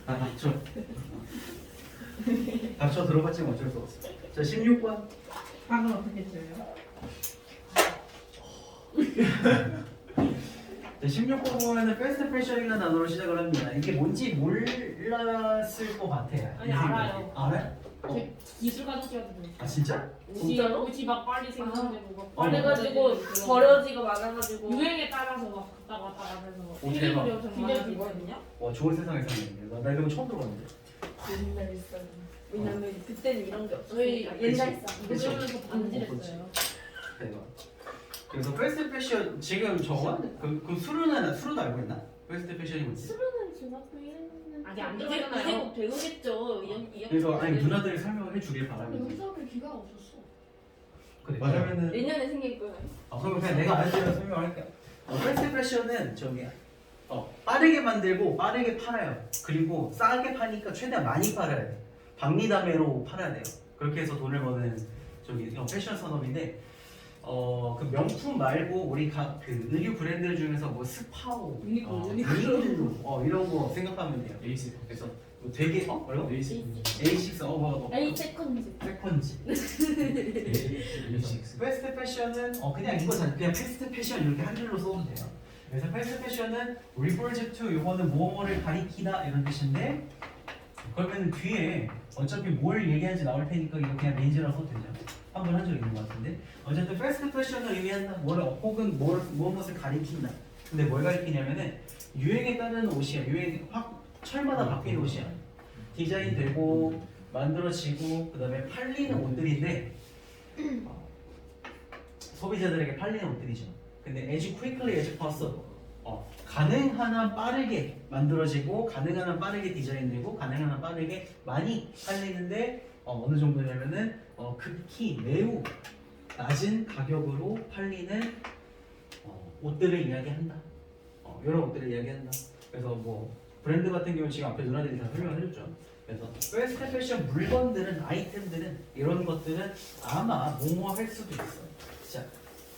아, 닥쳐. 닥쳐 들어봤지만 어쩔 수 없어. 자, 16번. 방은 어떻게 써요? 자, 16번 보면은 패스트 패션이라는 단어로 시작을 합니다. 이게 뭔지 몰랐을 것 같아요. 아니, 알아요. 알아요? 제 기술과정 시간에 아, 진짜? 진짜로? 옷이 막 빨리 생산되고 막 어, 그래가지고 버려지가 많아가지고 유행에 따라서 막 갔다 왔다 하면서 오, 대박. 굉장히 길거든요. 와, 좋은 세상에 사는 나 이런 거 처음 들어봤는데. 옛날 있어. 왜냐면 그때는 이런 게 저희 없었으니까 옛날 이거 있어. 그치. 들으면서 반질했어요. 대박. 그래서 패스트 패션 지금 저거 그 수루는 알고 있나? 패스트 패션이 뭔지. 수로는 중학교 1학년 아직 안 이제 되잖아요. 곧 되겠죠. 그래서 아니 누나들이 설명을 해주길 바랍니다. 영상을 기가 없었어. 그래. 맞아요. 그러면은 내년에 생길 거예요. 그러면 그냥 내가 아는 대로 설명할게. 패스트 패션은 저기 빠르게 만들고 빠르게 팔아요. 그리고 싸게 파니까 최대한 많이 팔아야 돼. 박리담회로 팔아야 돼요. 그렇게 해서 돈을 버는 저기 패션 산업인데 그 명품 말고 우리 각 그 의류 브랜드 중에서 뭐 스파오, 유니클로 이런 거 생각하면 돼요. 에이스 그래서 뭐 되게 뭐라고? 에이스 A6 뭐 에이 세컨즈. 세컨지. 에이스 패스트 패션은 그냥 이거 그냥 패스트 패션 이렇게 한 줄로 써도 돼요. 그래서 패스트 패션은 refers to 요거는 뭐뭐를 가리키다 이런 뜻인데 그러면 뒤에 어차피 뭘 얘기하는지 나올 테니까 이거 그냥 레인지라고 써도 되죠. 한 번 한 적 있는 것 같은데 어쨌든 패스트 패션을 의미한다 뭐를 혹은 무엇을 가리킨다. 근데 뭘 가리키냐면은 유행에 따른 옷이야. 유행 철마다 바뀌는 옷이야. 디자인되고 만들어지고 그 다음에 팔리는 옷들인데 소비자들에게 팔리는 옷들이죠. 근데 as quickly as possible 가능한 한 빠르게 만들어지고 가능한 한 빠르게 디자인되고 가능한 한 빠르게 많이 팔리는데 어느 정도냐면은 극히 매우 낮은 가격으로 팔리는 옷들을 이야기한다. 이런 옷들을 이야기한다. 그래서 뭐 브랜드 같은 경우 지금 앞에 누나들이 다 설명을 해줬죠. 그래서 패스트 패션 물건들은 아이템들은 이런 것들은 아마 뭐뭐 할 수도 있어요. 자,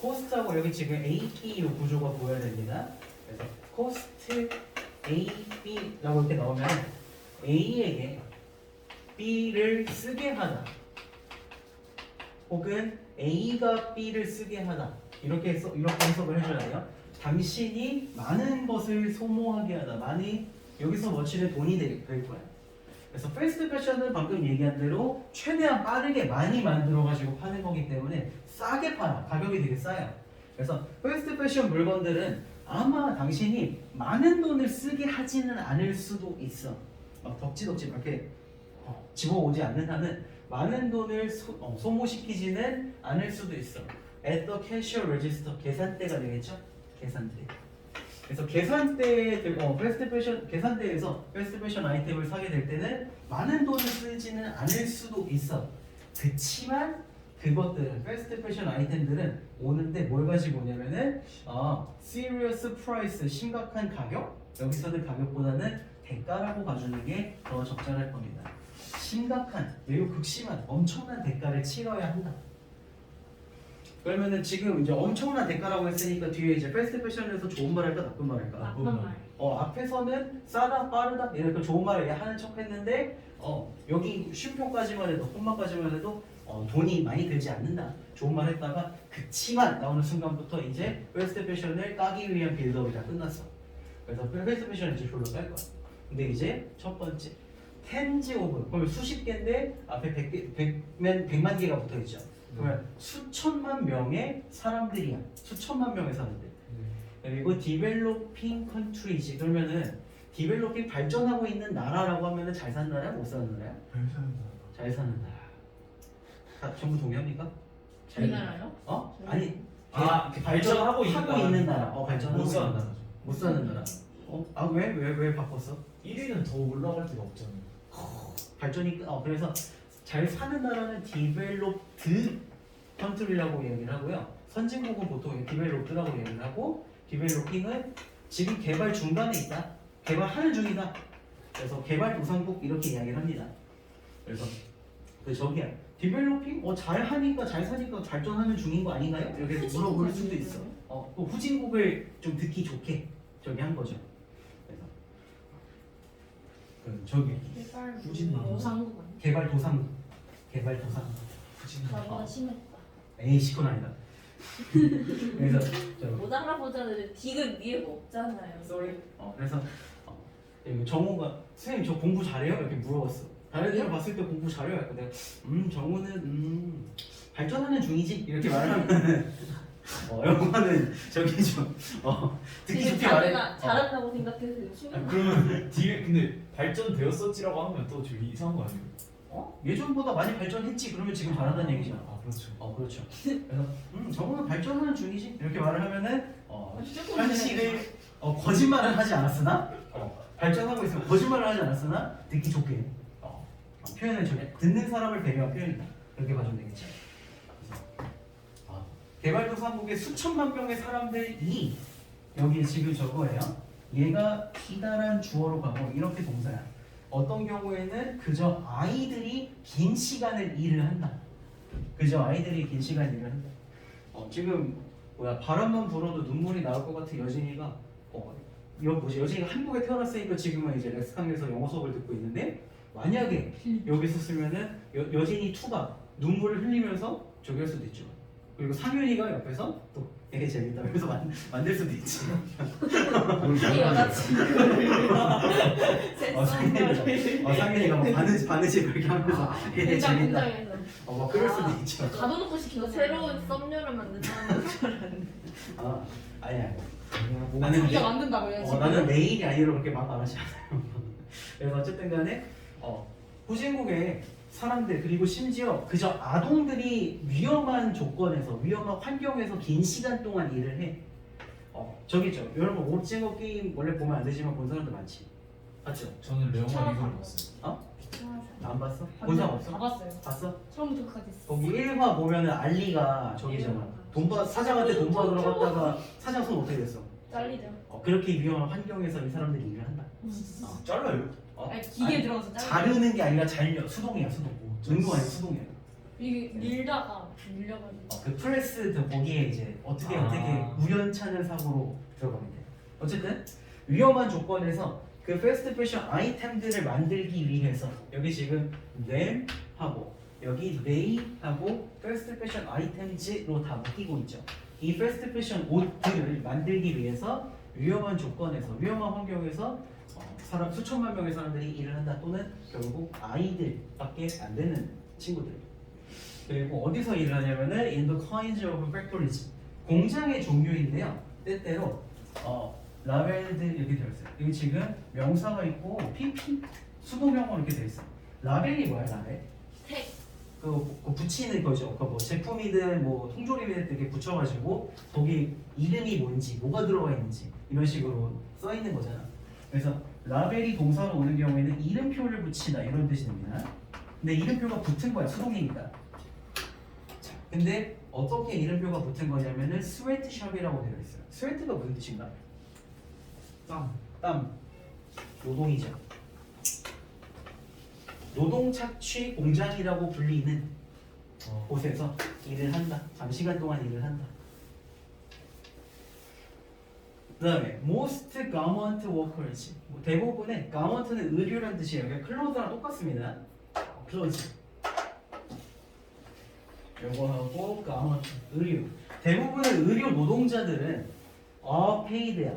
코스트하고 여기 지금 AP 요 구조가 보여야 됩니다. 그래서 코스트 AB라고 이렇게 나오면 A에게 B를 쓰게 하다 혹은 A가 B를 쓰게 하다 이렇게 해석을 해줘야 돼요. 당신이 많은 것을 소모하게 하다 많이 여기서 머치는 돈이 될 거야. 그래서 패스트 패션은 방금 얘기한 대로 최대한 빠르게 많이 만들어가지고 파는 거기 때문에 싸게 팔아. 가격이 되게 싸요. 그래서 패스트 패션 물건들은 아마 당신이 많은 돈을 쓰게 하지는 않을 수도 있어. 막 덕지덕지 이렇게 집어오지 않는 한은 많은 돈을 소모시키지는 않을 수도 있어. At the cashier register 계산대가 되겠죠? 계산대. 그래서 계산대에 패스트 패션 계산대에서 패스트 패션 아이템을 사게 될 때는 많은 돈을 쓰지는 않을 수도 있어. 그치만 그것들은 패스트 패션 아이템들은 오는데 뭘 가지고 오냐면은 serious price 심각한 가격 여기서는 가격보다는 대가라고 봐주는 게 더 적절할 겁니다. 심각한 매우 극심한 엄청난 대가를 치러야 한다. 그러면은 지금 이제 엄청난 대가라고 했으니까 뒤에 이제 패스트 패션에서 좋은 말 할까 나쁜 말 할까? 나쁜 말. 앞에서는 싸다 빠르다 이렇게 좋은 말을 하는 척 했는데 여기 쉼표까지만 해도 콤마까지만 해도 돈이 많이 들지 않는다 좋은 말 했다가 그치만 나오는 순간부터 이제 패스트 패션을 까기 위한 빌드업이 다 끝났어. 그래서 패스트 패션은 이제 별로 깔 거야. 근데 이제 첫 번째 텐즈 오브 그러면 수십 개인데 앞에 100만 개가 붙어 있죠. 그러면 수천만 명의 사람들이야. 수천만 명의 사람들. 그리고 디벨로핑 컨트리지 그러면은 디벨로핑 발전하고 있는 나라라고 하면은 잘 사는 나라야 못 사는 나라야? 잘 사는 나라. 다 전부 동의합니까? 우리나라요? 아니 이렇게 발전하고 있는 나라. 발전하고 못 사는 있는 나라죠. 못 사는 나라. 왜 바꿨어? 1위는 더 올라갈 데가 없잖아요. 발전이 그래서 잘 사는 나라는 디벨롭드 컨트리라고 얘기를 하고요. 선진국은 보통 디벨롭드라고 얘기를 하고 디벨로핑은 지금 개발 중간에 있다. 개발하는 중이다. 그래서 개발도상국 이렇게 이야기를 합니다. 그래서 저기야 디벨로핑 잘 하니까 잘 사니까 발전하는 중인 거 아닌가요? 이렇게 물어볼 수도 있어. 그 후진국을 좀 듣기 좋게 저기 한 거죠. 그래서 저기 후진망. 노상국 아니야? 개발도상국. 나보다 심했다. 에이 시콘 아니다. 그래서 저 못 알아보자는 디귿 위에 뭐 없잖아요. sorry. 그래서 여기 정우가 선생님 저 공부 잘해요? 이렇게 물어봤어. 다른 애들 봤을 때 공부 잘해요. 약간 내가 정우는 발전하는 중이지 이렇게 말하면은 영화는 저기 좀 듣기 지금 좋게 말해. 자기가 잘한다고 생각해서 열심히 그러면 뒤에 근데 발전되었었지라고 하면 또 좀 이상한 거 아니에요? 예전보다 많이 발전했지. 그러면 지금 잘한다는 얘기잖아. 아 그렇죠. 그렇죠. 그래서 정우는 발전하는 중이지 이렇게 말을 하면은 현실을 거짓말을 하지 않았으나 발전하고 있으면 거짓말을 하지 않았으나 듣기 좋게 표현을 좋게 듣는 사람을 배려한 표현이다. 그렇게 봐주면 되겠죠. 그래서, 개발도상국의 수천만 명의 사람들이 여기 지금 저거예요. 얘가 기다란 주어로 가고 이렇게 동사야. 어떤 경우에는 그저 아이들이 긴 시간을 일을 한다. 그저 아이들이 긴 시간 일을 한다. 지금 바람만 불어도 눈물이 나올 것 같은 여진이가 여진이가 한국에 태어났으니까 지금은 이제 렉스강에서 영어 수업을 듣고 있는데 만약에 여기서 쓰면은 여진이 2가 눈물을 흘리면서 저기 할 수도 있죠. 그리고 상윤이가 옆에서 또 되게 재밌다. 그래서 만들 수도 있지. 이 여자친구 상윤이가 막 바느질 그렇게 하면서 되게 일단 재밌다. 분장해서 막 그럴 수도 있죠. 가둬놓고 시키고 새로운 썸녀를 만든다는 아니야. 뭐 나는 자기가 만든다고요 지금? 나는 메일이 아니라 그렇게 막 말하지 않아요. 그래서 어쨌든 간에 후진국의 사람들 그리고 심지어 그저 아동들이 위험한 조건에서 위험한 환경에서 긴 시간 동안 일을 해. 저기 있죠. 여러분 오징어 게임 원래 보면 안 되지만 본 사람들 많지. 봤죠? 저는 레옹아 이걸 봤어요. 안 봤어? 본 사람 다 없어? 봤어요. 봤어? 처음부터 끝까지 했어. 거기 1화 보면은 알리가 저기잖아. 사장한테 돈 받으러 갔다가 사장 손 어떻게 됐어? 잘리죠. 그렇게 위험한 환경에서 이 사람들이 일을 한다. 잘라요? 아니 기계 들어가서 자르는 게 아니라 수동이야 수동. 능도 아니고 수동이야. 이게 밀다가 밀려가지고. 그 프레스 거기에 이제 어떻게 우연찮은 사고로 들어가면 돼. 어쨌든 위험한 조건에서 그 패스트 패션 아이템들을 만들기 위해서 여기 지금 them 하고 여기 they 하고 패스트 패션 아이템즈로 다 묶이고 있죠. 이 패스트 패션 옷들을 만들기 위해서 위험한 조건에서 위험한 환경에서 사람 수천만 명의 사람들이 일을 한다. 또는 결국 아이들밖에 안 되는 친구들. 그리고 어디서 일을 하냐면은 in the kinds of factories 공장의 종류인데요. 때때로 라벨들 이렇게 되어 있어요. 여기 지금 명사가 있고 PP 수동명으로 이렇게 되어 있어. 라벨이 뭐야 라벨? 택. 그 붙이는 거죠. 그 뭐 제품이든 뭐 통조림이든 이렇게 붙여가지고 거기 이름이 뭔지 뭐가 들어가 있는지 이런 식으로 써 있는 거잖아. 그래서 라벨이 동사로 오는 경우에는 이름표를 붙이다 이런 뜻이 됩니다. 근데 이름표가 붙은 거야 수동이니까. 자, 근데 어떻게 이름표가 붙은 거냐면은 스웨트샵이라고 되어 있어요. 스웨트가 무슨 뜻인가? 땀. 노동이죠. 노동 착취 공장이라고 불리는 곳에서 일을 한다. 장시간 동안 일을 한다. 그 다음에 most garment workers 대부분의 garment는 의류란 뜻이에요. 그러니까 클로즈랑 똑같습니다. 클로즈 요거하고 garment 의류. 대부분의 의류 노동자들은 paid야.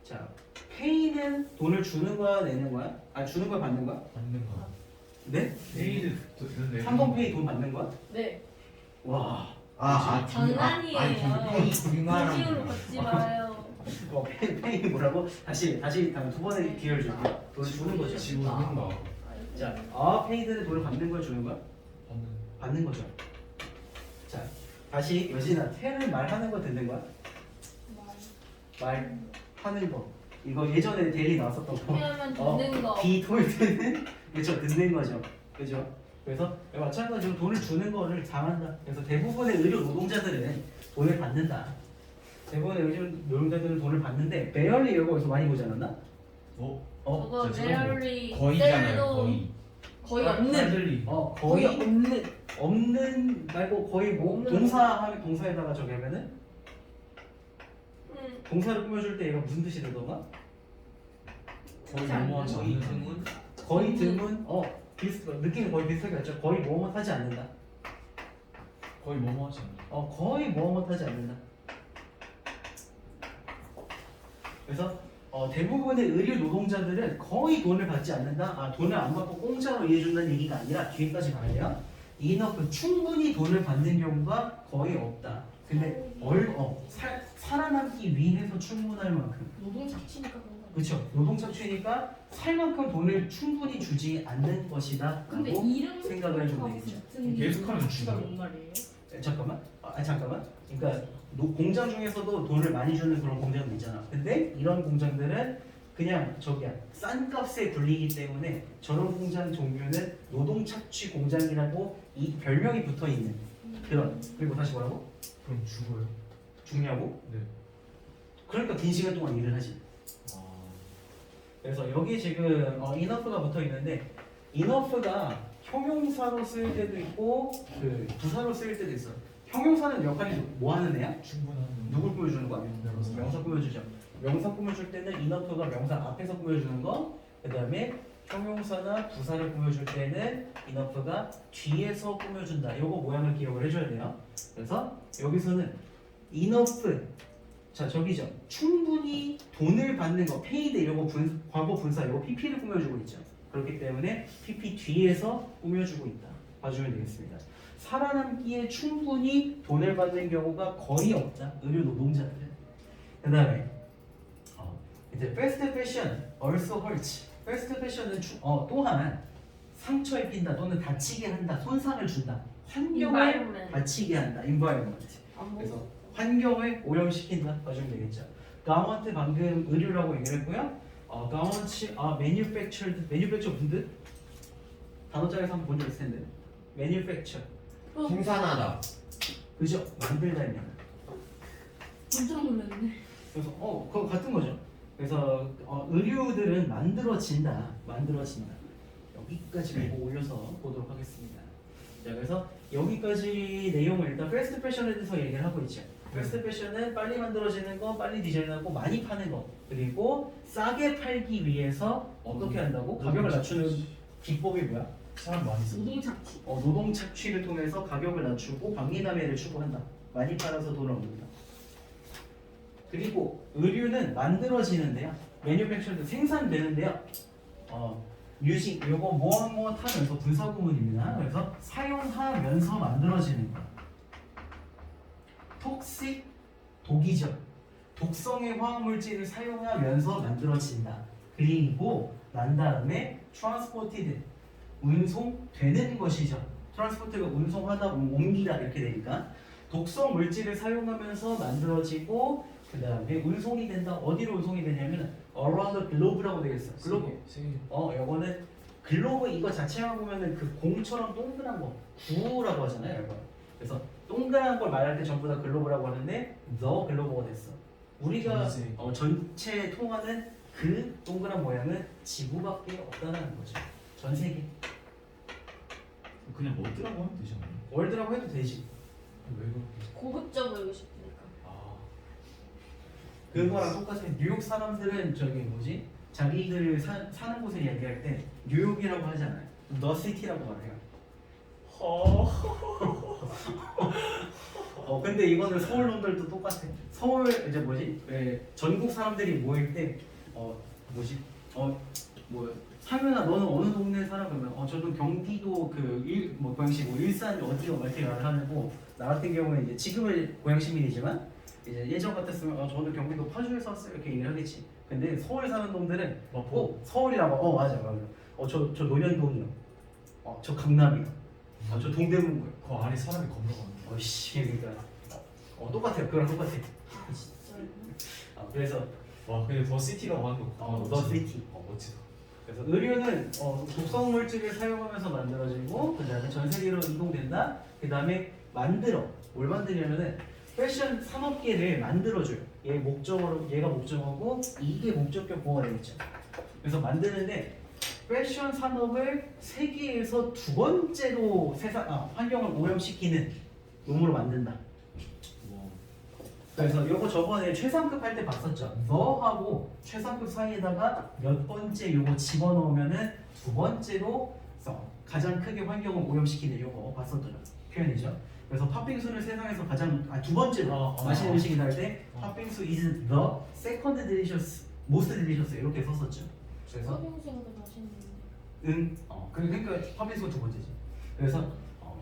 자, pay는 돈을 주는 거야 내는 거야? 주는 거야 받는 거야? 받는 거. 네? 페이드 있는데. 3번 페이 돈 받는 거야? 네. 와. 장난이에요. 무지으로 받지 마요. 페이 뭐라고? 다시 다음 두 번의 기회를 줄게요. 돈을 주는 거죠. 지원하는 거. 자, 페이드는 돈을 받는 거야 주는 거야? 받는 거죠. 자, 다시 여진아, 태는 말하는 거 듣는 거야? 말하는 거. 이거 예전에 데일리 나왔었던 거. 표현만 듣는 거. 비톨드는 그렇죠, 듣는 거죠. 그죠? 그래서 마찬가지로 돈을 주는 거를 당한다. 그래서 대부분의 의료 노동자들은 돈을 받는다. 대부분의 의료 노동자들은 돈을 받는데 베럴리 이거 여기서 많이 보지 않았나? 저거 레얼리 거의잖아요. 거의 없는. 사람들이 거의 없는. 없는 말고 거의 뭐 없는. 동사에다가 저기 하면은 동사를 꾸며줄 때 얘가 무슨 뜻이 되던가? 거의 뭐뭐하지 않는. 거의 드문 느낌이 거의 비슷하게 같죠. 거의 뭐뭐 하지 않는다. 거의 뭐뭐 하지 않나? 거의 뭐뭐 하지 않는다. 그래서 대부분의 의료 노동자들은 거의 돈을 받지 않는다. 돈을 안 받고 공짜로 일해준다는 얘기가 아니라 뒤에까지 가요. 이너프 충분히 돈을 받는 경우가 거의 없다. 근데 살아남기 위해서 충분할 만큼. 노동 착취니까 그런 거. 그렇죠. 노동 착취니까 살 만큼 돈을 충분히 주지 않는 것이다. 근데 라고 이름 생각을 해주면 되겠죠. 계속하면 착취가 죽어요. 뭔 말이에요? 잠깐만. 잠깐만. 그러니까 공장 중에서도 돈을 많이 주는 그런 공장도 있잖아. 근데 이런 공장들은 그냥 싼 값에 굴리기 때문에 저런 공장 종류는 노동 착취 공장이라고 이 별명이 붙어 있는 그런. 그리고 다시 뭐라고? 그럼 죽어요? 죽냐고? 네. 그러니까 긴 시간 동안 일을 하지. 아. 그래서 여기 지금 인어프가 붙어 있는데 인어프가 형용사로 쓰일 때도 있고 그 부사로 쓰일 때도 있어. 형용사는 역할이 뭐 하는 애야? 충분한. 누굴 꾸며주는 거야? 명사. 명사 꾸며주죠. 명사 꾸며줄 때는 인어프가 명사 앞에서 꾸며주는 거. 그 다음에 형용사나 부사를 꾸며줄 때는 인어프가 뒤에서 꾸며준다. 이거 모양을 기억을 해줘야 돼요. 그래서 여기서는 인어프 자 저기죠. 충분히 돈을 받는 거 페이드 이거 과거 분사 이거 PP를 꾸며주고 있죠. 그렇기 때문에 PP 뒤에서 꾸며주고 있다. 봐주면 되겠습니다. 살아남기에 충분히 돈을 받는 경우가 거의 없다. 의료 노동자들은. 그 다음에 이제 fast fashion also hurts. fast fashion은 또한 상처 입힌다 또는 다치게 한다, 손상을 준다, 환경을 Environment. 다치게 한다. environment. 그래서 환경을 오염시킨다. 봐주면 되겠죠. 가먼트 방금 의류라고 얘기했고요. 가먼트 manufacture 분들 단어장에서 한번 본 적 있을 텐데 manufacture 생산하다. 그죠? 만들다입니다. 깜짝 놀랐네. 그래서 그거 같은 거죠. 그래서 의류들은 만들어진다. 여기까지 보고 올려서 보도록 하겠습니다. 자, 그래서 여기까지 내용을 일단 패스트 패션에 대해서 얘기를 하고 있죠. 패스트 패션은 빨리 만들어지는 거, 빨리 디자인하고 많이 파는 거, 그리고 싸게 팔기 위해서 어떻게 한다고? 가격을 낮추는 기법이 뭐야? 사람 많이 써. 노동 착취. 노동 착취를 통해서 가격을 낮추고 박리담회를 추구한다. 많이 팔아서 돈을 얻는다. 그리고 의류는 만들어지는데요. 매뉴팩처도 생산되는데요. 유식 요거 무엇 하면서 분사구문입니다. 그래서 사용하면서 만들어지는 거. 톡식 독이죠. 독성의 화학물질을 사용하면서 만들어진다. 그리고 난 다음에 transported 운송되는 것이죠. 트랜스포트가 운송하다 옮기다 이렇게 되니까 독성 물질을 사용하면서 만들어지고 그 다음에 운송이 된다. 어디로 운송이 되냐면 around the globe라고 되겠어. 글로브. 요거는 글로브 이거 자체만 보면은 그 공처럼 동그란 거 구라고 하잖아요, 여러분. 그래서 동그란 걸 말할 때 전부 다 글로브라고 하는데 the 글로브가 됐어. 우리가 전체 통하는 그 동그란 모양은 지구밖에 없다는 거죠. 전 세계. 그냥 뭐더라고 하면 되지 않나요? 월드라고 해도 되지. 왜 그렇게? 고급져 보이고 싶으니까. 아. 그거랑 똑같아. 뉴욕 사람들은 자기들 사는 곳을 얘기할 때 뉴욕이라고 하지 않아요. The City라고 말해요. 근데 이거는 서울 놈들도 똑같아. 서울 왜 전국 사람들이 모일 때 상윤아 너는 어느 동네에 살아? 그러면 저도 경기도 고양시 일산 어디로 이렇게 말을 하고 나 같은 경우는 이제 지금은 고양 시민이지만 이제 예전 같았으면 저는 경기도 파주에 살았어요 이렇게 얘기를 하겠지. 근데 서울 사는 놈들은 서울이라고 맞아. 저 논현동이요. 저 강남이요. 저 동대문구요. 그 안에 사람이 겁나 많은데. 그러니까 똑같아요. 그거랑 똑같아. 그래서 와 근데 더 시티라고 하는 거. The City. 멋지다. 그래서 의류는 독성 물질을 사용하면서 만들어지고 그 다음에 전 세계로 이동된다. 그 다음에 뭘 만드냐면은 패션 산업계를 만들어줘요. 얘가 목적어고 이게 목적격 보호가 되겠죠. 그래서 만드는데 패션 산업을 세계에서 두 번째로 환경을 오염시키는 놈으로 만든다. 와. 그래서 요거 저번에 최상급 할 때 봤었죠. 너하고 최상급 사이에다가 몇 번째 요거 집어넣으면은 두 번째로 가장 크게 환경을 오염시키는 요거 봤었던 표현이죠. 그래서 팥빙수는 세상에서 가장 두 번째로 맛있는 음식이다 할 때 팥빙수 is the second delicious, most delicious 이렇게 썼었죠. 그래서 서빙생도 맛있는데. 그러니까 팥빙수가 두 번째지. 그래서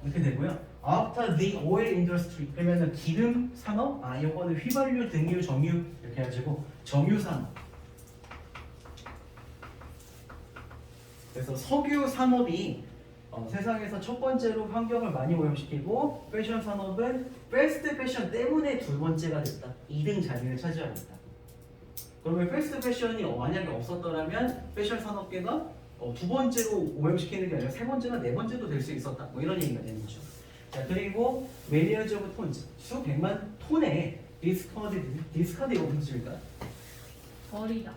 이렇게 되고요. After the oil industry 그러면은 기름 산업, 요거는 휘발유, 등유, 정유 이렇게 해가지고 정유 산업. 그래서 석유 산업이 세상에서 첫 번째로 환경을 많이 오염시키고 패션 산업은 패스트 패션 때문에 두 번째가 됐다. 2등 자리를 차지하고 있다. 그러면 패스트 패션이 만약에 없었더라면 패션 산업계가 두 번째로 오염시키는 게 아니라 세 번째나 네 번째도 될 수 있었다. 뭐 이런 얘기가 되는 거죠. 자, 그리고 millions of tons, 수백만 톤의 디스카드 이거 무슨 뜻일까? 버리다.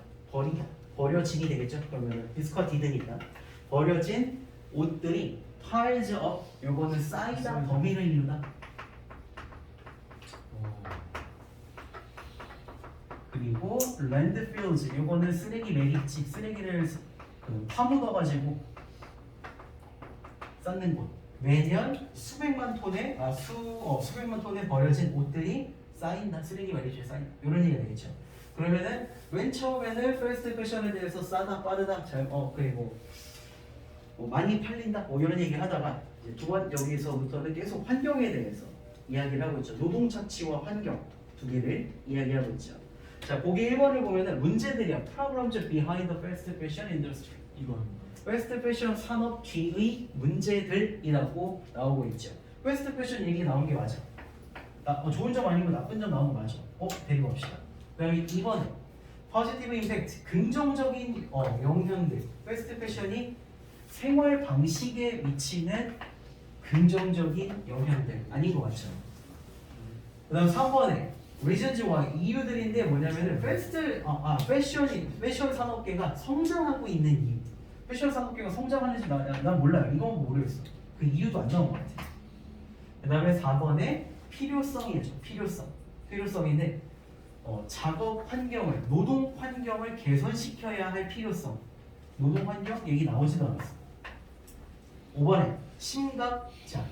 버려진이 되겠죠. 그러면 디스카디드니까 버려진 옷들이 piles up, 요거는 쌓이다, 더미를 이루다. 그리고 landfills, 요거는 쓰레기 매립지, 쓰레기를 파묻어가지고 쌓는 곳. 매년 수백만 톤의 수백만 톤의 버려진 옷들이 쌓인다, 쓰레기 매립지에 쌓인다. 이런 얘기가 되겠죠. 그러면은 맨 처음에는 패스트 패션에 대해서 싸다, 빠르다, 그리고 많이 팔린다, 이런 얘기 하다가 이제 여기서부터는 계속 환경에 대해서 이야기를 하고 있죠. 노동 착취와 환경 두 개를 이야기하고 있죠. 자, 보기 1번을 보면은 문제들이야. Problems behind the fast fashion industry. 이건 패스트 패션 산업 뒤의 문제들이라고 나오고 있죠. 패스트 패션 얘기 나온 게 맞아. 좋은 점 아니고 나쁜 점 나온 거 맞아. 데리고 갑시다. 그다음에 2번에 포지티브 임팩트, 긍정적인 영향들. 패스트 패션이 생활 방식에 미치는 긍정적인 영향들 아닌 거 맞죠? 그다음 3번에 reasons why, 이유들인데 뭐냐면은 패션 산업계가 성장하고 있는 이유. 패션 산업계가 성장하는지 난 몰라요. 이건 모르겠어. 그 이유도 안 나온 것 같아. 그 다음에 4번에 필요성이죠. 필요성인데 작업 환경을, 노동 환경을 개선시켜야 할 필요성. 노동 환경 얘기 나오지도 않았어. 5번에 심각자.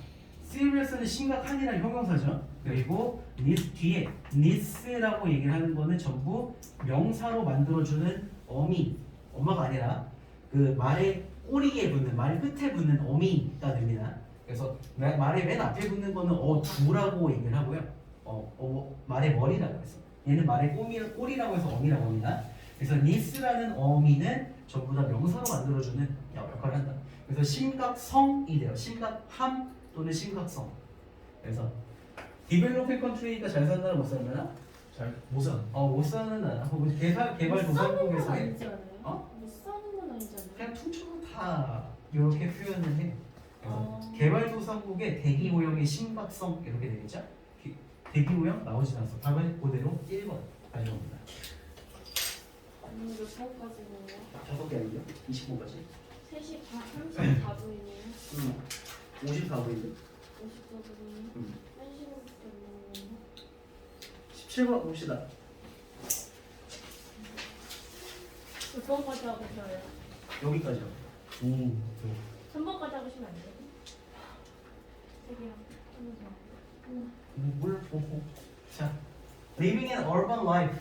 serious는 심각한이라는 형용사죠. 그리고 뒤에 needs라고 얘기를 하는 거는 전부 명사로 만들어주는 엄마가 아니라 그 말의 꼬리에 붙는, 말 끝에 붙는 어미가 됩니다. 그래서 말의 맨 앞에 붙는 거는 두라고 얘기를 하고요. 말의 머리라고 해서 얘는 말의 꼬리라고 해서 어미라고 합니다. 그래서 needs라는 어미는 전부 다 명사로 만들어주는 역할을 한다. 그래서 심각성이 돼요. 심각함 또는 심각성. 그래서 디벨로핑 컨트리가 잘 사는 나라 못 사는 나라? 못 사는. 못 사는 나라. 혹은 개발도상국에서 못 사는 건 아니지 않아요? 못 사는 건 아니잖아요. 그냥 퉁쳐서 다 이렇게 표현을 해. 개발도상국의 대기오염의 심각성 이렇게 되겠죠? 대기오염 나오지 않아서 답은 그대로 1번 가져옵니다. 몇 번까지는요? 5개 아니죠? 25까지? 3시 34분이네요. 54분인데? 54분이네요. 1시간밖에 안 남았네요. 17번 봅시다. 몇 번까지 하고 싶어요? 여기까지요. 3번까지 하고 싶으면 안 돼요? 3개랑 하면서. 물 보고. 자, living in urban life.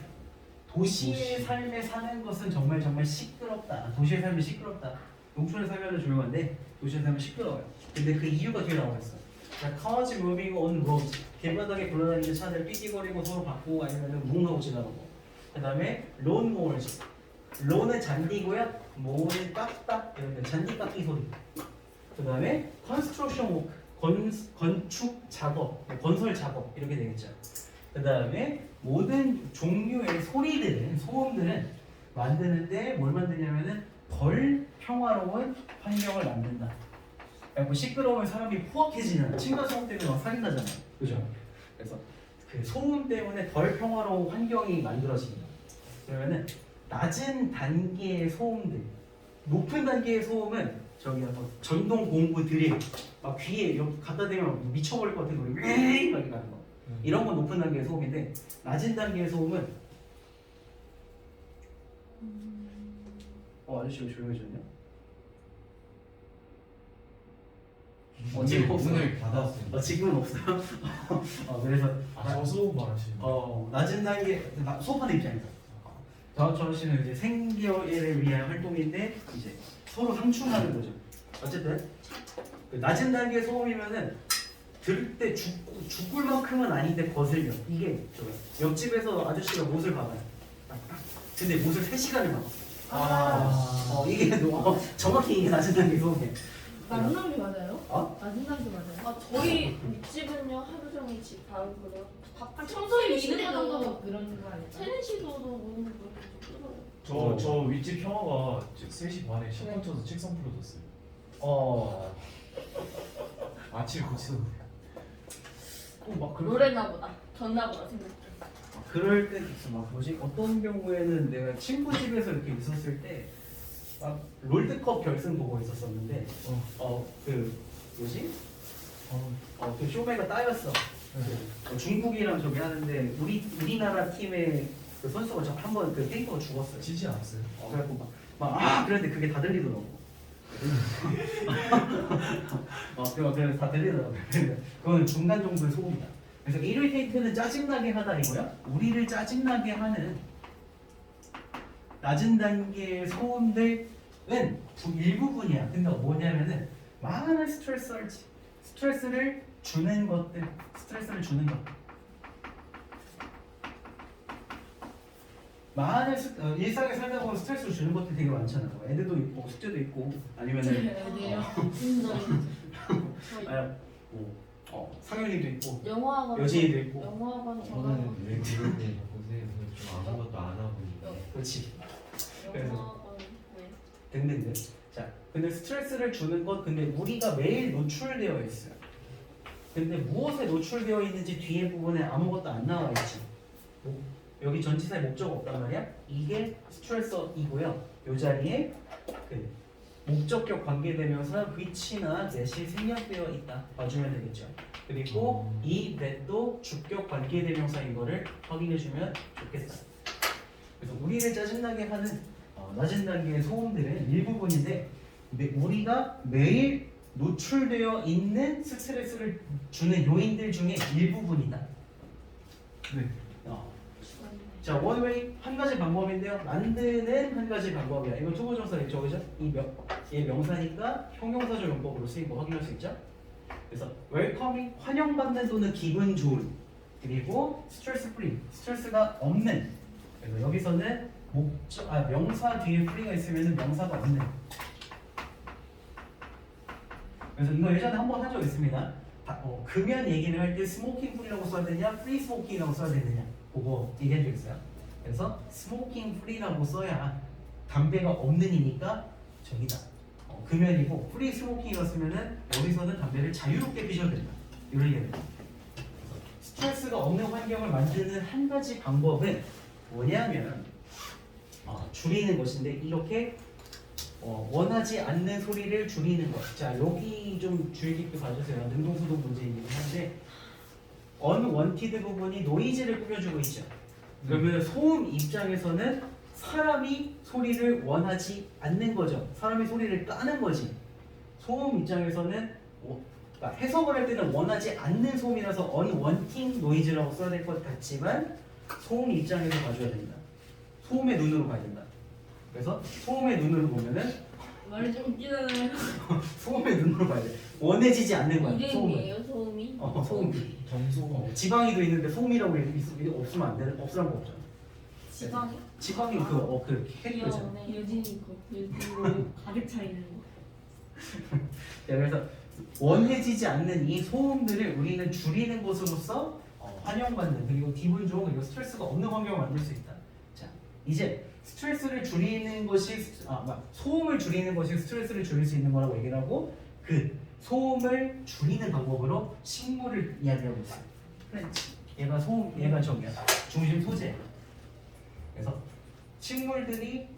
도시의 삶에 사는 것은 정말 시끄럽다. 도시의 삶이 시끄럽다. 농촌에 살면 조용한데 도시에 살면 시끄러워요. 근데 그 이유가 뒤에 나와 있어. 자, cars moving on roads. 길바닥에 굴러다니는 차들 삐끼거리고 서로 바꾸고 아니면 뭉하고 지나가고. 그 다음에 lawn mowers. 론은 잔디고요. 모는 깎다. 이런 잔디 깎기 소리. 그 다음에 construction work. 건축 작업, 건설 작업 이렇게 되겠죠. 그 다음에 모든 종류의 소음들은 만드는데 뭘 만드냐면은 덜 평화로운 환경을 만든다. 뭐 시끄러우면 사람이 포악해지는, 층간소음 때문에 막 살인하잖아요. 그죠? 그래서 그 소음 때문에 덜 평화로운 환경이 만들어집니다. 그러면은 낮은 단계의 소음들, 높은 단계의 소음은 전동 공구 드릴 막 귀에 갖다 대면 미쳐버릴 것 같은 소리 윙 이렇게 가는 거. 이런 건 높은 단계의 소음인데 낮은 단계의 소음은 아저씨가 조용해졌냐? 지금 없어요. 문을 닫았습니다. 지금은 없어요. 그래서 저소음 말하시는 거. 낮은 단계 수업하는 입장에서 저 씨는 이제 생계를 위한 활동인데 이제 서로 상충하는 거죠. 어쨌든 그 낮은 단계 소음이면은 들을 때 죽을 만큼은 아닌데 거슬려. 이게 저요. 옆집에서 아저씨가 못을 박아요. 근데 못을 3시간을 박았어. 이게 정확히 이게 낮은 단계 소음이에요. 낮은 단계 맞아요? 어? 낮은 단계 맞아요? 저희 윗집은요 하루 종일 집 바로 그래요. 밥 청소에 세네 미는 거 시도 정도 그런 거 아닐까? 세네 시도도 오는 거 뚫어요. 저 윗집 형아가 3시 반에 샷건 쳐서 책상 풀어줬어요. 아침에 고치던. 막 노래나 보다. 졌나 보다 생각. 그럴 때 있어. 막 뭐지? 어떤 경우에는 내가 친구 집에서 이렇게 있었을 때 막 롤드컵 결승 보고 있었었는데 그 뭐지? 그 쇼메가 따였어. 중국이랑 저기 하는데 우리나라 팀의 그 선수가 한번 그 페이커가 죽었어요. 지지 않았어요? 그래갖고 그런데 그게 다 들리더라고. 그래서 다 들리더라고. 그거는 중간 정도의 소음이다. 그래서 이리테이트는 짜증나게 하다이고요. 우리를 짜증나게 하는 낮은 단계의 소음들은 일부분이야. 근데 뭐냐면은 많은 스트레스를 주는 것들, 많은 일상에 살다 보면 스트레스를 주는 것들 되게 많잖아. 애들도 있고 숙제도 있고 아니면은 상현이도 있고 영화학원 여진이도 있고. 영화학원 저는 왜 그럴 때 고생해서 좀 아무것도 안 하고 있는데 그렇지. 영화학원 네. 등등등. 자, 근데 스트레스를 주는 것, 근데 우리가 매일 노출되어 있어요. 근데 무엇에 노출되어 있는지 뒤에 부분에 아무것도 안 나와 있죠. 여기 전치사의 목적 없단 말이야. 이게 스트레서이고요. 이 자리에 그 목적격 관계대명사 which나 that이 생략되어 있다. 봐주면 되겠죠. 그리고 이 that도 주격 관계대명사인 거를 확인해주면 좋겠다. 그래서 우리를 짜증나게 하는 낮은 단계의 소음들은 일부분인데, 근데 우리가 매일 노출되어 있는 스트레스를 주는 요인들 중에 일부분이다. 네. 자, 원웨이 한 가지 방법인데요. 만드는 한 가지 방법이야. 이건 투부정사 있죠, 그죠? 얘 명사니까 형용사적 용법으로 쓰인 거 확인할 수 있죠? 그래서 welcoming 환영받는 또는 기분 좋은, 그리고 stress free 스트레스가 없는. 그래서 여기서는 명사 뒤에 free가 있으면 명사가 없는. 그래서 이거 예전에 한번 한 적 있습니다. 금연 얘기를 할 때 smoking free라고 써야 되냐, free smoking이라고 써야 되느냐, 그거 얘기한 적 있어요. 그래서 smoking free라고 써야 담배가 없는이니까 저기다. 금연이고 free smoking이라고 쓰면은 여기서는 담배를 자유롭게 피셔도 된다. 이런 얘기입니다. 스트레스가 없는 환경을 만드는 한 가지 방법은 뭐냐면 줄이는 것인데, 이렇게 원하지 않는 소리를 줄이는 것. 자, 여기 좀 주의 깊게 봐주세요. 능동소동 문제이긴 한데 unwanted 부분이 노이즈를 꾸며주고 있죠. 그러면 소음 입장에서는 사람이 소리를 원하지 않는 거죠. 사람이 소리를 까는 거지. 소음 입장에서는 그러니까 해석을 할 때는 원하지 않는 소음이라서 unwanting noise라고 써야 될 것 같지만 소음 입장에서 봐줘야 된다. 소음의 눈으로 봐야 된다. 그래서 소음의 눈으로 보면은 말이 좀 웃기잖아요. 소음의 눈으로 봐야 돼. 원해지지 않는 거야. 소음은. 이름이에요 소음이? 소음이. 정소. 지방이도 있는데 소음이라고 없으면 안 되는, 없으란 거 없잖아. 지방이? 지방이 그 캐릭터잖아. 귀여우네. 여진이 거 여진으로 가득 차 있는 거. 그래서 원해지지 않는 이 소음들을 우리는 줄이는 것으로써 환영받는, 그리고 기분 좋은, 그리고 스트레스가 없는 환경을 만들 수 있다. 자, 이제 스트레스를 줄이는 것이 소음을 줄이는 것이 스트레스를 줄일 수 있는 거라고 얘기를 하고, 그 소음을 줄이는 방법으로 식물을 이야기하고 있어요. 프렌치. 얘가 얘가 저기야. 중심 소재. 그래서 식물들이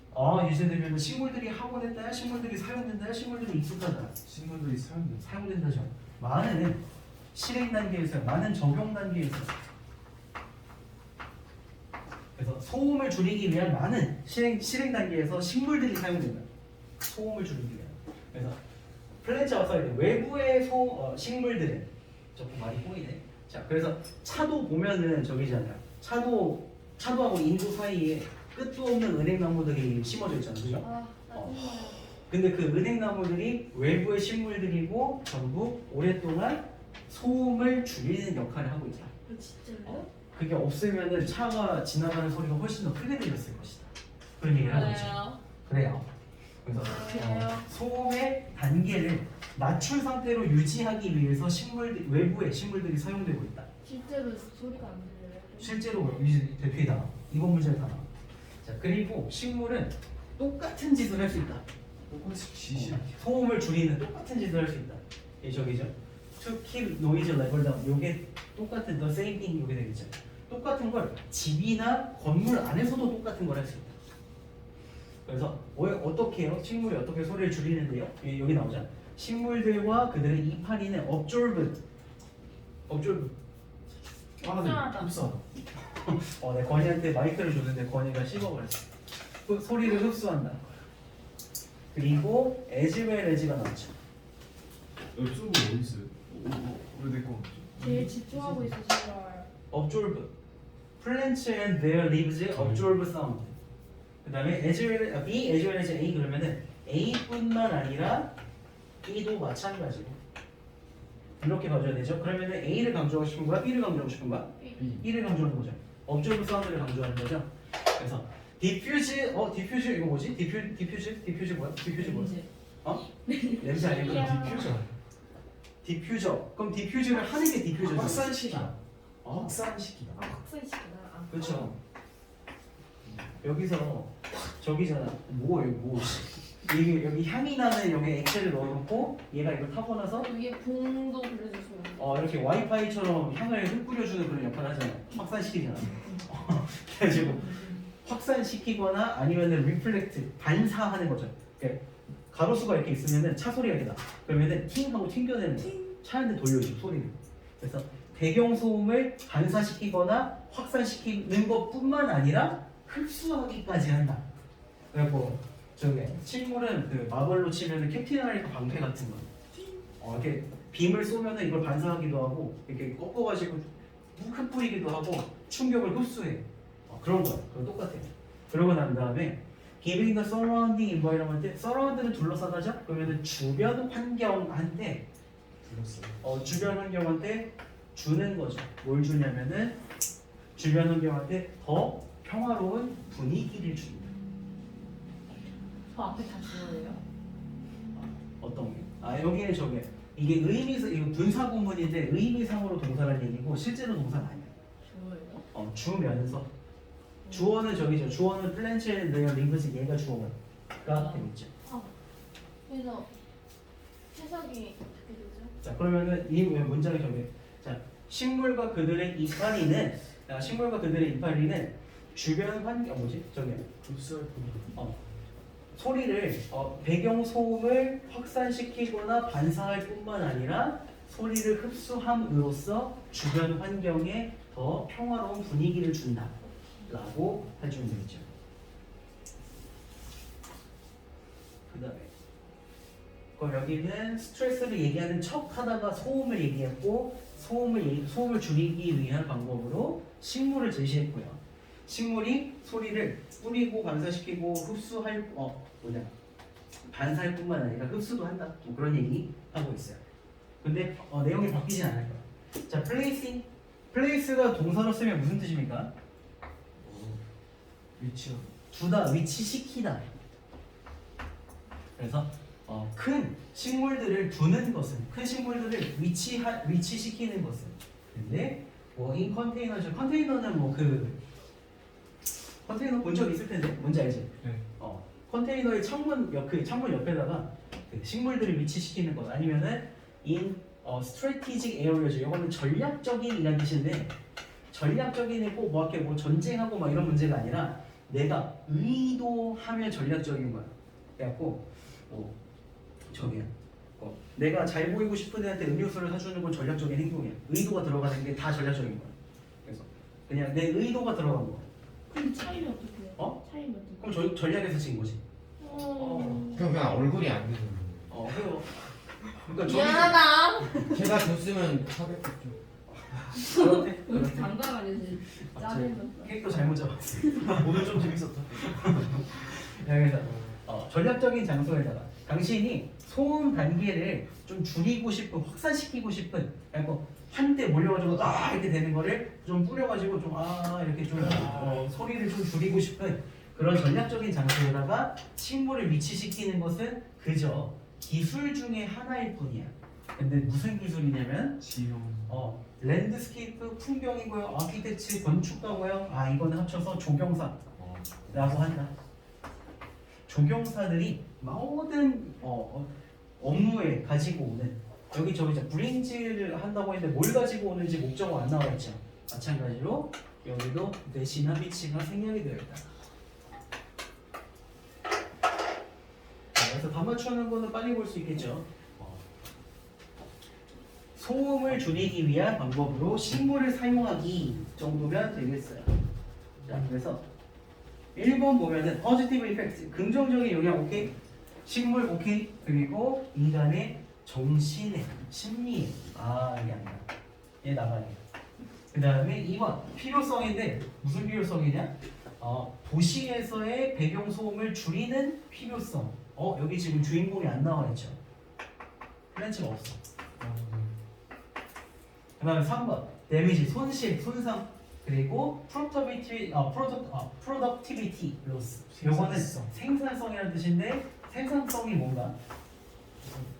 유제되면 식물들이 학원했다, 식물들이 사용된다, 식물들이 익숙하다. 식물들이 사용된. 사용된다죠. 많은 실행 단계에서 많은 적용 단계에서. 그래서 소음을 줄이기 위한 많은 실행 단계에서 식물들이 사용된다. 소음을 줄이기 위한. 그래서 플랜츠가 써야 돼. 외부의 식물들은 조금 말이 꼬이네. 자, 그래서 차도 보면은 저기잖아요. 차도하고 인도 사이에 끝도 없는 은행나무들이 심어져 있잖아요. 그죠? 아, 짜증나요. 근데 그 은행나무들이 외부의 식물들이고 전부 오랫동안 소음을 줄이는 역할을 하고 있다. 진짜요? 그게 없으면은 차가 지나가는 소리가 훨씬 더 크게 들렸을 것이다. 그런 얘기를 하고 있죠. 그래요. 그래서 소음의 단계를 낮춘 상태로 유지하기 위해서 외부의 식물들이 사용되고 있다. 실제로 소리가 안 들려요. 실제로 대피다. 이번 문제를 다 나와. 자, 그리고 식물은 똑같은 짓을 할 수 있다. 똑같이 지시. 소음을 줄이는 똑같은 짓을 할 수 있다. 이 저기죠. To keep noise level down. 요게 똑같은 the same thing 요게 되겠죠. 똑같은 걸 집이나 건물 안에서도 똑같은 걸 할 수 있다. 그래서 어떻게 해요? 식물이 어떻게 소리를 줄이는데요? 여기 나오죠. 식물들과 그들의 이파리는 absorb. 흡수하다. 흡수하다. 내 건이한테 마이크를 줬는데 건이가 씹어버렸어. 소리를 흡수한다. 그리고 as well as가 나왔죠. 엽수가 어디 있어요? 왜내 거 없지? 제일 집중하고 있어 제가. absorb. Plants and their leaves absorb sound. 그 다음에 as well, B as well as A 그러면은 A뿐만 아니라 B도 마찬가지고 이렇게 봐줘야 되죠. 그러면은 A를 강조하고 싶은 거야? B를 강조하고 싶은 거야? B를 강조하는 거죠. absorb sound를 강조하는 거죠. 그래서 diffuse 이거 뭐지? diffuse 뭐야? diffuse 뭐야? 냄새 아니고 디퓨저. 디퓨저. 그럼 디퓨저를 하는 게 디퓨저죠. 확산시키다. 확산시키다. 확산시키다. 그렇죠. 여기서 저기잖아. 뭐 이게 여기 향이 나는 여기 액체를 넣어놓고 얘가 이걸 타고 나서 위에 봉도 그려주시면. 이렇게 와이파이처럼 향을 흩뿌려주는 그런 역할을 하잖아. 확산시키잖아. 그래가지고 확산시키거나 아니면은 리플렉트 반사하는 거죠. 그러니까 가로수가 이렇게 있으면은 차 소리가 이렇게 나. 그러면은 팅 하고 튕겨내는 거야. 차한테 돌려줘 소리를. 그래서 배경 소음을 반사시키거나 확산시키는 것뿐만 아니라 흡수하기까지 한다. 그래갖고 저기 식물은 그 마블로 치면은 캡틴 아메리카 방패 같은 거. 이렇게 빔을 쏘면은 이걸 반사하기도 하고 이렇게 꺾어가지고 훅 뿌리기도 하고 충격을 흡수해. 그런 거야. 그거 똑같아. 그러고 난 다음에 giving the surrounding environment, surround는 둘러싸다죠? 그러면은 주변 환경한테 주변 환경한테 주는 거죠. 뭘 주냐면은 주변 환경한테 더 평화로운 분위기를 줍니다. 저 앞에 다 주어예요? 어떤 게? 여기는 저게 이게 이거 분사 구문인데 의미상으로 동사라는 얘기고 실제로 동사는 아니야. 주어예요? 주면서 주어는 저기죠. 주어는 플랜츠에 내가 링크스 얘가 주어가 되겠죠. 그래서 해석이 어떻게 되죠? 자 그러면은 이 문장이 저게 자 식물과 그들의 이파리는 주변 환경 뭐지? 저기 흡수할 뿐. 소리를 배경 소음을 확산시키거나 반사할 뿐만 아니라 소리를 흡수함으로써 주변 환경에 더 평화로운 분위기를 준다라고 해주면 되겠죠. 그 다음에 그럼 여기는 스트레스를 얘기하는 척하다가 소음을 얘기했고 소음을 줄이기 위한 방법으로 식물을 제시했고요. 식물이 소리를 뿌리고 반사시키고 흡수할 반사할 뿐만 아니라 흡수도 한다. 뭐 그런 얘기 하고 있어요. 근데 내용이 바뀌진 않을 거야. 자, place가 동사로 쓰면 무슨 뜻입니까? 위치요. 두다, 위치시키다. 그래서 큰 식물들을 두는 것은 큰 식물들을 위치시키는 것은 근데 in 컨테이너죠. 컨테이너는 컨테이너 본 적 있을 텐데 뭔지 알지? 네. 컨테이너의 창문 옆에다가 그 식물들을 위치시키는 것 아니면은 in strategic area죠. 이거는 전략적인이라는 뜻인데 전략적인이 꼭 뭐 전쟁하고 막 이런 문제가 아니라 내가 의도하면 전략적인 거야. 그래갖고 저기야 내가 잘 보이고 싶은 애한테 음료수를 사주는 건 전략적인 행동이야. 의도가 들어가는 게 다 전략적인 거야. 그래서 그냥 내 의도가 들어간 거야. 그럼 차이는 어떻게 해요? 어? 차이는 어떻게 그럼 전략에서 진 거지. 그냥 얼굴이 안 되는 그래요. 그러니까 미안하다. 제가 줬으면 사겠죠. 그렇대. 여기 그렇대. 장담하지 짜증나. 캐릭터 잘못 잡았어. 오늘 좀 재밌었다. 그래서 전략적인 장소에다가 당신이 소음 단계를 좀 줄이고 싶은, 확산시키고 싶은, 뭐 한때 몰려가지고 이렇게 되는 거를 좀 뿌려가지고 좀 이렇게 좀 소리를 좀 줄이고 싶은 그런 전략적인 장소에다가 식물을 위치시키는 것은 그저 기술 중에 하나일 뿐이야. 근데 무슨 기술이냐면 지형. 랜드스케이프 풍경이고요, 아키텍처 건축가고요. 이거는 합쳐서 조경사라고 한다. 조경사들이 모든 업무에 가지고 오는, 여기 저기 이제 브링즈를 한다고 했는데 뭘 가지고 오는지 목적어 안 나와 있죠. 마찬가지로 여기도 대시나 비치가 생략이 되어 있다. 그래서 다 맞추는 거는 빨리 볼 수 있겠죠. 소음을 줄이기 위한 방법으로 식물을 사용하기 정도면 되겠어요. 자, 그래서 1번 보면은 positive effect, 긍정적인 영향 오케이, 식물 오케이, 그리고 인간의 정신에, 심리에 이게 아니야. 얘 나가네. 그 다음에 2번 필요성인데 무슨 필요성이냐? 도시에서의 배경 소음을 줄이는 필요성. 여기 지금 주인공이 안 나와 있죠. 플랜츠가 없어. 그 다음에 3번 데미지, 손실, 손상, 그리고 productivity loss. 요거는 생산성이라는 뜻인데 생산성이 뭔가?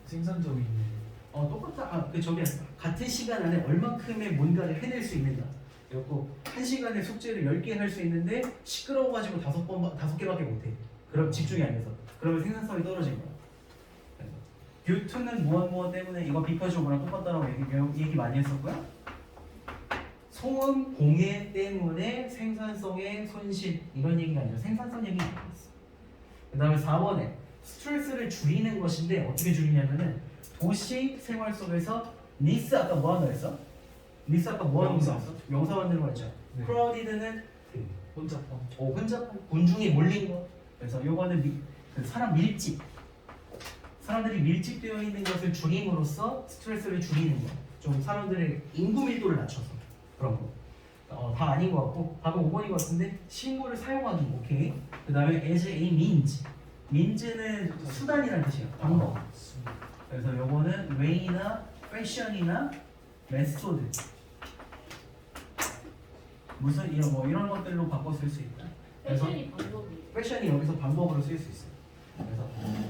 생산적인. 똑같아. 저기 같은 시간 안에 얼만큼의 뭔가를 해낼 수 있는가. 그리고 한 시간에 숙제를 10개 할 수 있는데 시끄러워가지고 5개밖에 못해. 그럼 집중이 안 돼서. 그러면 생산성이 떨어진 거야. due to는 무엇 때문에, 이거 because of랑 똑같다라고 얘기 많이 했었고요. 소음 공해 때문에 생산성의 손실, 이런 얘기가 아니라 생산성 얘기 많이 했어. 그 다음에 4번에 스트레스를 줄이는 것인데 어떻게 줄이냐면은 도시 생활 속에서 니스 아까 뭐 한다고 했어? 니스 아까 뭐 하는 거 했어? 명사 만드는 거 했죠? 네. 크라우디드는 혼잡함. 혼잡한, 군중이 몰린 거. 그래서 요거는 사람 밀집, 사람들이 밀집되어 있는 것을 줄임으로써 스트레스를 줄이는 거. 좀 사람들의 인구 밀도를 낮춰서 그런 거. 다 아닌 것 같고 답은 5번인 것 같은데 식물을 사용하기. 오케이. 그 다음에 as a means. means는 수단이라는 뜻이에요. 방법. 그래서 요거는 way나 fashion이나 method, 무슨 이런 것들로 바꿔 쓸 수 있다. 그래서 패션이 방법이에요. 패션이 여기서 방법으로 쓸 수 있어요. 그래서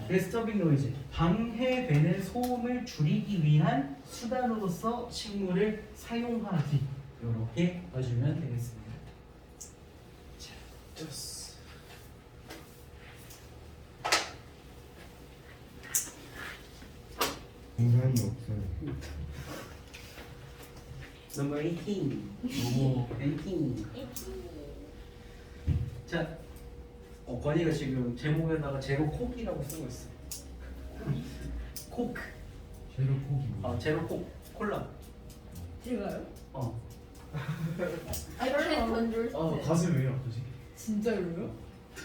디스터빙 노이즈, 방해되는 소음을 줄이기 위한 수단으로서 식물을 사용하기, 이렇게 봐주면 되겠습니다. 쩌스. 공간이 없어요. Number 18. 너무 18. 자, 건이가 지금 제목에다가 제로 콕이라고 쓰고 있어. 코크. 제로 고기. 제로 콕 콜라. 제가요? 가슴 왜 아프지? 진짜로요?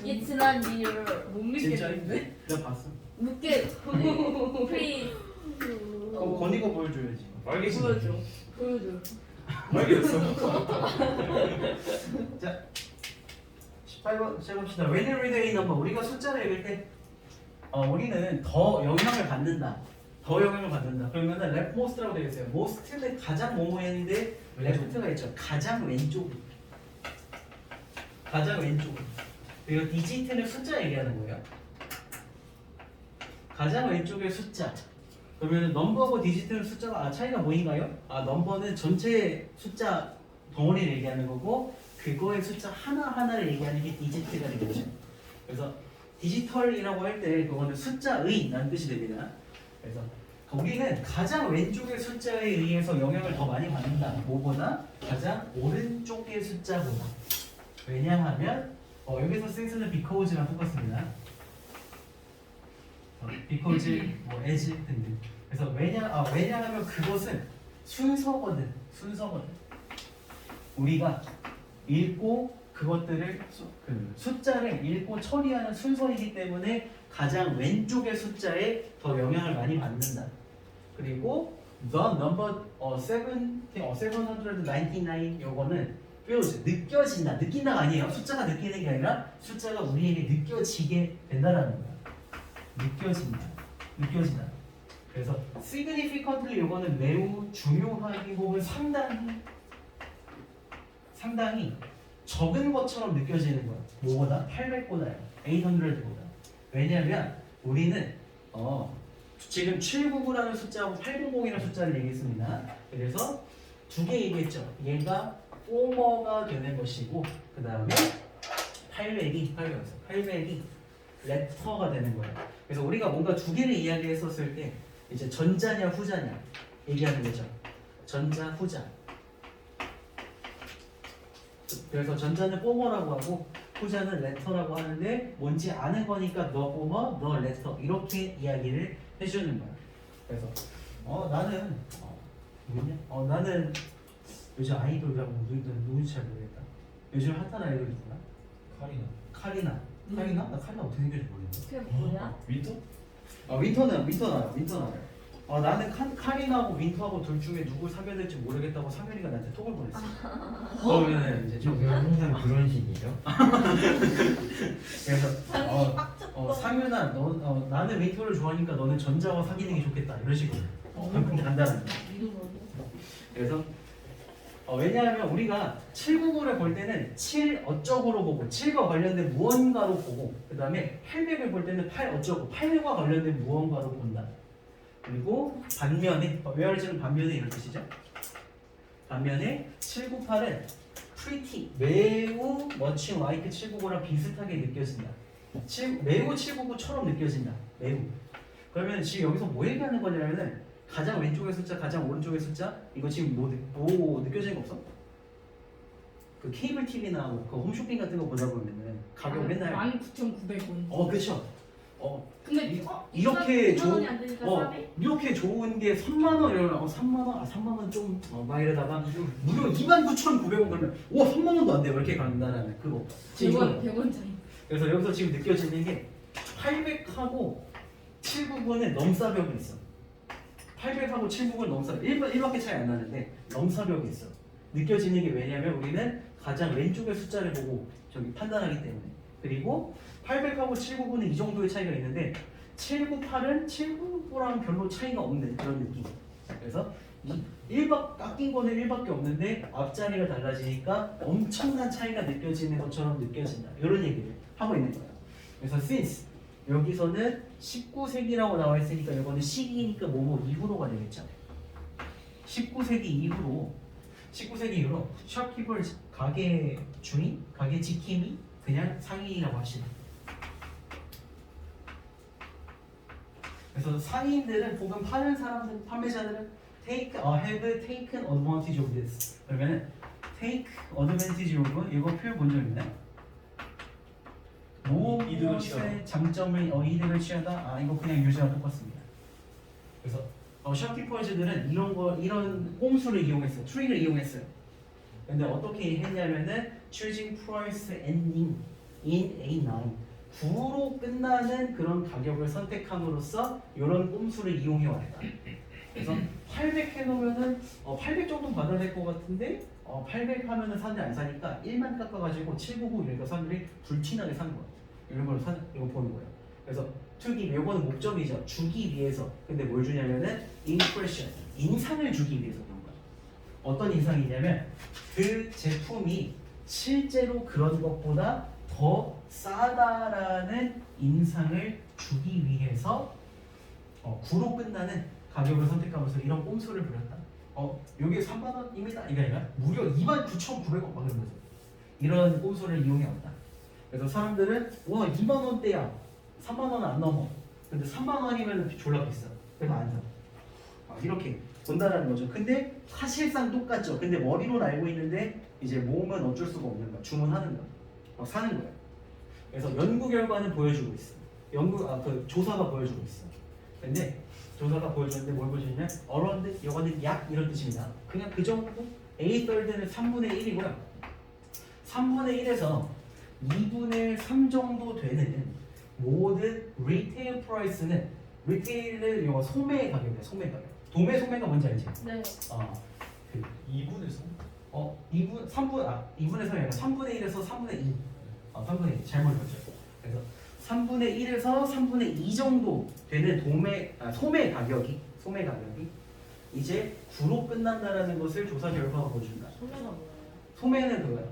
It's not real. 못 진짜 믿겠는데? 내가 봤어. 묻게 프리. 건이가 보여줘야지. 빨개지네. 보여줘. 빨개졌어. 자, 18번 시작합시다. When you read a number, 우리가 숫자를 읽을 때 우리는 더 영향을 받는다. 더 영향을 받는다. 그러면은 leftmost라고 되어 있어요. most는 가장 뭐뭐했는데 left가 있죠. 가장 왼쪽. 가장 왼쪽. 그리고 digit는 숫자 얘기하는 거예요. 가장 왼쪽의 숫자. 그러면 넘버하고 디지트는 숫자가 차이가 뭐인가요? 넘버는 전체 숫자 덩어리를 얘기하는 거고 그거의 숫자 하나하나를 얘기하는 게 디지트가 되겠죠. 그래서 디지털이라고 할 때 그거는 숫자의 라는 뜻이 됩니다. 그래서 우리는 가장 왼쪽의 숫자에 의해서 영향을 더 많이 받는다. 뭐보다? 가장 오른쪽의 숫자보다. 왜냐하면 여기서 센스는 because랑 똑같습니다. because, as 등등. 그래서 그래서 왜냐하면 그것은 순서거든. 우리가 읽고 그것들을 숫자를 읽고 처리하는 순서이기 때문에 가장 왼쪽의 숫자에 더 영향을 많이 받는다. 그리고 the number 799 요거는 feels 느껴진다. 느낀다가 아니에요. 숫자가 느끼는 게 아니라 숫자가 우리에게 느껴지게 된다라는 거야. 느껴진다. 그래서 significantly 요거는 매우 중요하기 혹은 상당히 적은 것처럼 느껴지는 거야. 뭐보다? 800보다요. 800보다. 왜냐하면 우리는 지금 799라는 숫자하고 800이라는 숫자를 얘기했습니다. 그래서 두 개 얘기했죠. 얘가 포머가 되는 것이고 그 다음에 800이 레터가 되는 거예요. 그래서 우리가 뭔가 두 개를 이야기했었을 때 이제 전자냐 후자냐 얘기하는 거죠. 전자 후자. 그래서 전자는 포머라고 하고 후자는 레터라고 하는데 뭔지 아는 거니까 너 포머, 너 레터 이렇게 이야기를 해주는 거야. 그래서 나는 나는 요즘 아이돌이라고 누군지 잘 모르겠다. 요즘 핫한 아이돌이 누구야? 카리나. 나 카리나 어떻게 생겼는지 모르겠네. 그게 뭐야? 윈터? 윈터 나요. 나는 카리나하고 윈터하고 둘 중에 누굴 사귀어야 될지 모르겠다고 상현이가 나한테 톡을 보냈어. 그러면 이제 저 그냥 항상 그런 식이죠? 그래서 상현이 빡쳤어. 상현아, 나는 윈터를 좋아하니까 너는 전자와 사귀는 게 좋겠다 이런 식으로 그렇게 간다는 거야. 그래서 왜냐하면 우리가 799를 볼 때는 7 어쩌고로 보고 7과 관련된 무언가로 보고 그 다음에 800을 볼 때는 8 어쩌고 8과 관련된 무언가로 본다. 그리고 반면에 whereas는 반면에 이런 뜻이죠. 반면에 798은 pretty 매우 much like 799랑 비슷하게 느껴진다. 매우 799처럼 느껴진다. 매우. 그러면 지금 여기서 뭐 얘기하는 거냐면은 가장 왼쪽의 숫자, 가장 오른쪽의 숫자 이거 지금 뭐 느껴지는 거 없어? 그 케이블 TV나 그 홈쇼핑 같은 거 보다 보면은 가격 맨날 19,900원. 그렇죠. 근데 이렇게 2만 원이 안 되니까 싸네. 이렇게 좋은 게 3만 원 이러면 3만 원, 3만 원 좀 막 이러다가 무려 29,900원 그러면 3만 원도 안 돼. 왜 이렇게 간다라는 그거. 지금 100원 차이. 그래서 여기서 지금 느껴지는 게 800하고 799는 넘사벽이 있어. 800하고 799는 넘사벽 1밖에 차이 안 나는데 넘사벽이 있어. 느껴지는 게 왜냐면 우리는 가장 왼쪽의 숫자를 보고 저기 판단하기 때문에. 그리고 800하고 799는 이 정도의 차이가 있는데 798은 799랑 별로 차이가 없는 그런 느낌. 그래서 깎인 거는 1밖에 없는데 앞자리가 달라지니까 엄청난 차이가 느껴지는 것처럼 느껴진다. 이런 얘기를 하고 있는 거예요. 그래서 since 여기서는 19세기라고 나와 있으니까 이거는 시기니까 뭐뭐 이후로가 되겠죠. 19세기 이후로 숍키퍼 가게 주인, 가게 지킴이 그냥 상인이라고 합시다. 그래서 상인들은 혹은 파는 사람들, 판매자들은 have taken advantage of this. 그러면은 take advantage of 이거 표현 본 적 있나요? 이득을 취하다. 무엇의 장점을 이득을 취하다. 이거 그냥 유지랑 똑같습니다. 그래서 숍키퍼즈들은 이런 꼼수를 이용했어요. 트릭을 이용했어요. 근데 어떻게 했냐면은 choosing price ending in A9 9로 끝나는 그런 가격을 선택함으로써 이런 꼼수를 이용해 왔다. 그래서 800 해놓으면은 800 정도 받아야 될 것 같은데 800 하면은 사람들이 안 사니까 1만 깎아가지고 799 이러니까 사람들이 불티나게 사는 거야. 이런 걸 이거 보는 거예요. 그래서 투기 요거는 목적이죠. 주기 위해서. 근데 뭘 주냐면은 impression 인상을 주기 위해서 그런 거야. 어떤 인상이냐면 그 제품이 실제로 그런 것보다 더 싸다라는 인상을 주기 위해서 9로 끝나는 가격을 선택하면서 이런 꼼수를 부렸다. 여기 3만 원입니다. 이게 아니라 무려 29,900원 막 이러면서 이런 꼼수를 이용해 왔다. 그래서 사람들은 2만 원대야. 3만 원은 안 넘어. 근데 3만 원이면 졸라 비싸. 그래서 안 사. 이렇게 본다라는 거죠. 근데 사실상 똑같죠. 근데 머리로는 알고 있는데 이제 몸은 어쩔 수가 없는 거야. 주문하는 거야. 사는 거야. 그래서 연구 결과는 보여주고 있어. 그 조사가 보여주고 있어. 근데 조사가 보여주는데 뭘 보여주냐면 around 이거는 약 이런 뜻입니다. 그냥 그 정도 A third는 3분의 1이고요. 3분의 1에서 2분의 3 정도 되는 모든 리테일 프라이스는 리테일은 이거 소매 가격이에요. 소매 가격. 도매 소매가 뭔지 알지? 네. 그 2분에서 2분 3분 2분에서 아니라 3분의 1에서 3분의 2. 3분의 2 잘못 봤죠. 그래서 3분의 1에서 3분의 2 정도 되는 소매 가격이 이제 9로 끝난다라는 것을 조사 결과가 보여준다. 소매가 뭐예요? 소매는 그거야.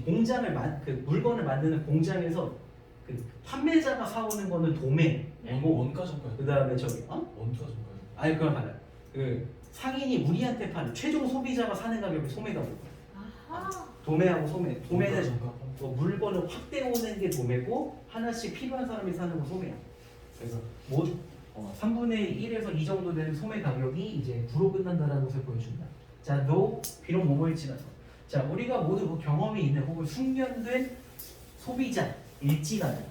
공장을 그 물건을 만드는 공장에서 그 판매자가 사오는 거는 도매고 원가정가요? 그다음에 원가정가요? 아니 그건 달라. 그 상인이 우리한테 파는 최종 소비자가 사는 가격이 소매가 뭐야? 아하. 도매하고 소매. 도매는 원가정가? 물건을 확대오는 게 도매고 하나씩 필요한 사람이 사는 거 소매야. 그래서 3분의 1에서 2 정도 되는 소매 가격이 이제 9로 끝난다는 것을 보여준다. 자, 비록 뭐뭐일지라도 자, 우리가 모두 그 경험이 있는 혹은 숙련된 소비자일지라도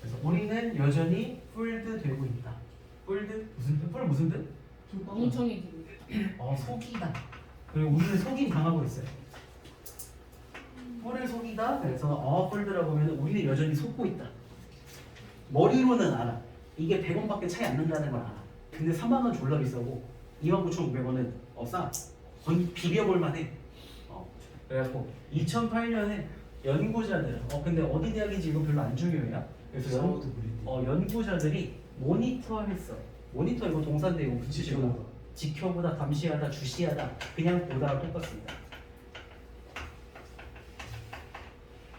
그래서 우리는 여전히 뿔드 되고 있다. 뿔드 무슨 뜻? 뿔 무슨 뜻? 멍청이 기분. 속이다. 그리고 우리는 속임 당하고 있어요. 뿔을 속이다. 그래서 뿔드라고 하면 우리는 여전히 속고 있다. 머리로는 알아. 이게 100원밖에 차이 안 난다는 걸 알아. 근데 3만 원 졸라 비싸고 29,900원은 싸. 거의 비벼볼 만해. 그래갖고 2008년에 연구자들 근데 어디 대학인지 이거 별로 안 중요해요. 그래서 사우드 브리티. 연구자들이 모니터했어. 모니터 이거 동사인데 이거 붙이시고 지켜보다, 감시하다, 주시하다 그냥 보다가 똑같습니다.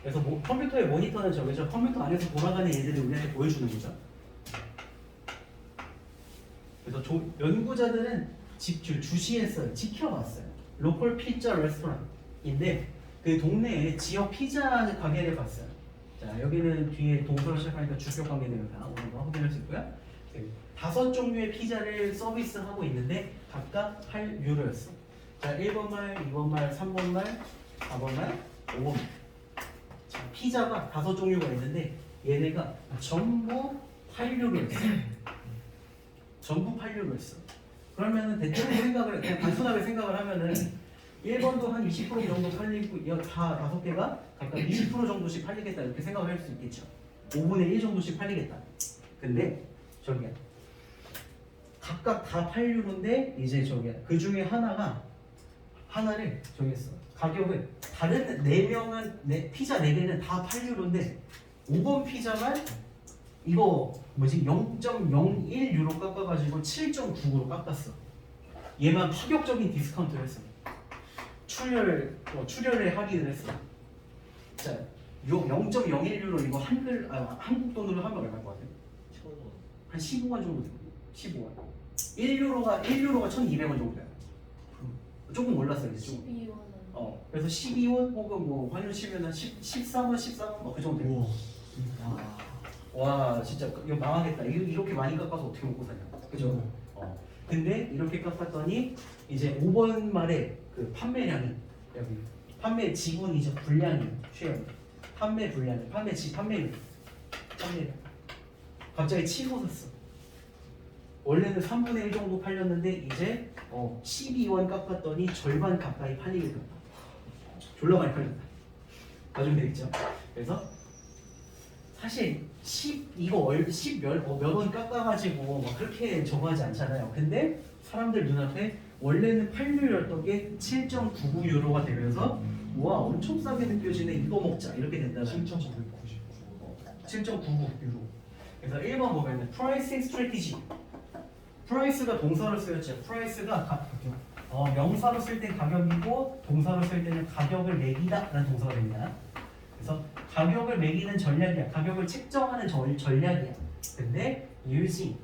그래서 컴퓨터의 모니터는 저기죠. 컴퓨터 안에서 돌아가는 얘들을 우리한테 보여주는 거죠. 그래서 연구자들은 주시했어요. 지켜봤어요. 로컬 피자 레스토랑인데 그 동네에 지역 피자 가게를 갔어요. 자, 여기는 뒤에 동서로 시작하니까 주격 관계되니까 오늘 거 확인할 수 있고요. 5종류의 피자를 서비스하고 있는데 각각 8유로였어. 자, 1번 말, 2번 말, 3번 말, 4번 말, 5번 말. 자, 피자가 5종류가 있는데 얘네가 전부 8유로였어. 전부 8유로였어. 그러면은 대충 생각을 그냥 단순하게 생각을 하면은 1번도 한 20% 정도 팔리고 다 5개가 각각 20% 정도씩 팔리겠다 이렇게 생각을 할 수 있겠죠. 5분의 1 정도씩 팔리겠다. 근데 저기야 각각 다 8유로인데 이제 저기야 그 중에 하나를 정했어. 가격을 다른 4명은 피자 4개는 다 8유로인데 5번 피자만 이거 0.01유로 깎아가지고 7.99로 깎았어. 얘만 파격적인 디스카운트를 했어. 출혈에 할인을 했어. 자, 0.01유로 이거 한국 돈으로 하면 얼마일 것 같아요? 한 15원 정도 돼요. 15원. 1유로가 1,200원 정도 돼요. 조금 올랐어요. 이제 조금. 12원은. 그래서 12원 혹은 환율 치면은 13원, 14원 그 정도 돼요. 와, 진짜 이거 망하겠다. 이렇게 많이 깎아서 어떻게 먹고 사냐. 그죠? 근데 이렇게 깎았더니 이제 5번 말에 그 판매량이 여기 판매 지분이죠. 분량이 쉐어. 판매 분량이 판매량. 갑자기 치솟았어. 원래는 3분의 1 정도 팔렸는데 이제 12원 깎았더니 절반 가까이 팔리게 됐다. 졸라 많이 팔렸다. 나중에 되겠죠? 그래서 사실 몇 원 깎아가지고 막 그렇게 저거 하지 않잖아요. 근데 사람들 눈앞에 원래는 8유로였던 게 7.99유로가 되면서 와 엄청 싸게 느껴지네 이거 먹자 이렇게 된다는 7.99유로. 그래서 1번 보면은 pricing strategy. 프라이스가 동사로 쓰였죠. 프라이스가 명사로 쓸 때 가격이고 동사로 쓸 때는 가격을 매기다 라는 동사가 됩니다. 그래서 가격을 매기는 전략이야. 가격을 책정하는 전략이야. 근데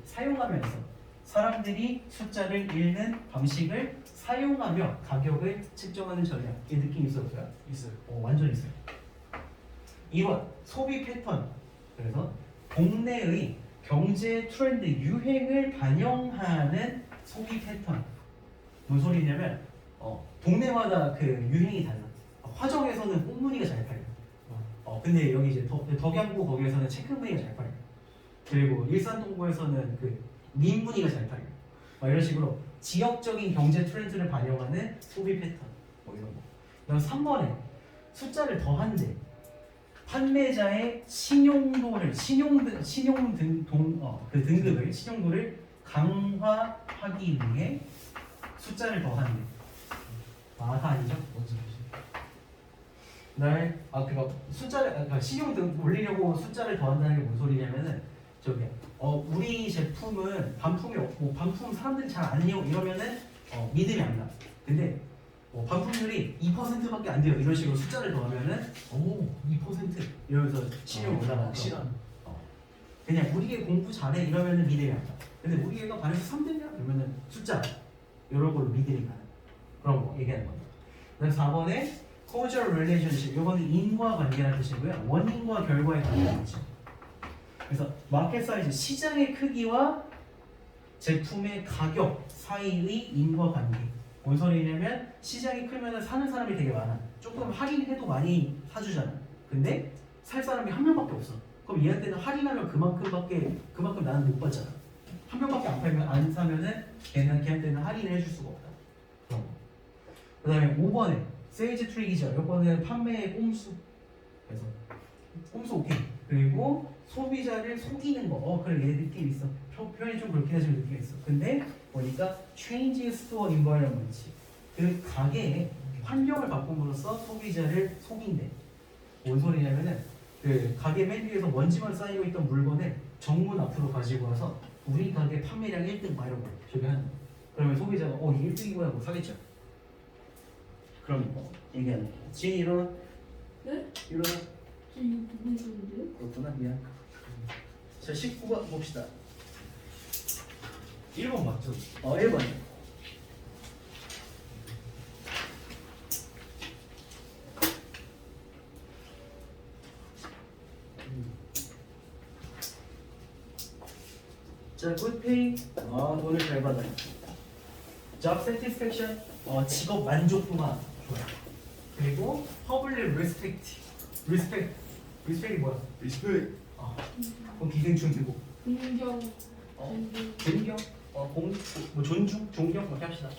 사용하면서 사람들이 숫자를 읽는 방식을 사용하며 가격을 책정하는 전략. 이 느낌 있었어요? 있어요. 완전 있어요. 2번 소비 패턴. 그래서 동네의 경제 트렌드 유행을 반영하는 소비 패턴. 뭔 소리냐면 동네마다 그 유행이 달라. 화정에서는 꽃무늬가 잘 팔려. 근데 여기 이제 덕양구 거기에서는 체크무늬가 잘 팔려. 그리고 일산동구에서는 그 민문이가 잘 팔려. 막 이런 식으로 지역적인 경제 트렌드를 반영하는 소비 패턴 뭐 이런 거. 그다음 3번에 숫자를 더한대. 판매자의 신용도를 등급을 신용도를 강화하기 위해 숫자를 더한대. 아가 아니죠? 뭔 소리지? 그다음에 그거 숫자를 그러니까 신용 등 올리려고 숫자를 더한다는 게 뭔 소리냐면은 저기 우리 제품은 반품이 없고 반품 사람들이 잘 안 이용 이러면은 믿음이 안 가. 근데 반품률이 2%밖에 안 돼요. 이런 식으로 숫자를 더하면은 2% 이러면서 신용이 올라가는 거. 그냥 우리 애 공부 잘해 이러면은 믿음이 안 가. 근데 우리 애가 반에서 3등이야 이러면은 숫자 이런 걸로 믿음이 가는 그런 거 얘기하는 겁니다. 그다음 4번에 causal relationship 이거는 인과관계라는 뜻이고요. 원인과 결과의 관계라는 뜻이죠. 그래서 마켓 사이즈 시장의 크기와 제품의 가격 사이의 인과관계. 뭔 소리냐면 시장이 크면 사는 사람이 되게 많아. 조금 할인해도 많이 사주잖아. 근데 살 사람이 한 명밖에 없어. 그럼 얘한테는 할인하면 그만큼 나는 못 받잖아. 한 명밖에 안 사면은 걔한테는 할인을 해줄 수가 없다. 그런 거. 그다음에 5번에 세일즈 트릭이죠. 이거는 판매의 꼼수. 그래서 꼼수 오케이. 그리고 소비자를 속이는 거. 그래 얘 느낌 있어. 표현이 좀 그렇긴 하지만 느낌 있어. 근데 보니까 change store environment. 그 가게의 환경을 바꿈으로써 소비자를 속인대. 뭔 소리냐면은 그 가게 맨 위에서 먼지만 쌓이고 있던 물건을 정문 앞으로 가지고 와서 우리 가게 판매량 1등 막 이런 거 저기 하는 거. 그러면 소비자가 이게 1등이구나 하고 사겠죠. 그럼 얘기하는 거. 지인이 일어나? 네? 일어나? 저 이거 누구 소리인데요? 그렇구나 미안. 자 19번 봅시다. 1번 맞죠? 1번. 자, good pay. 돈을 잘 받아요. job satisfaction. 직업 만족도가 좋아요. 그리고 public respect이 뭐야? 리스펙. 그럼 기생충 되고. 공경 존경, 존중, 존경 그렇게 합시다.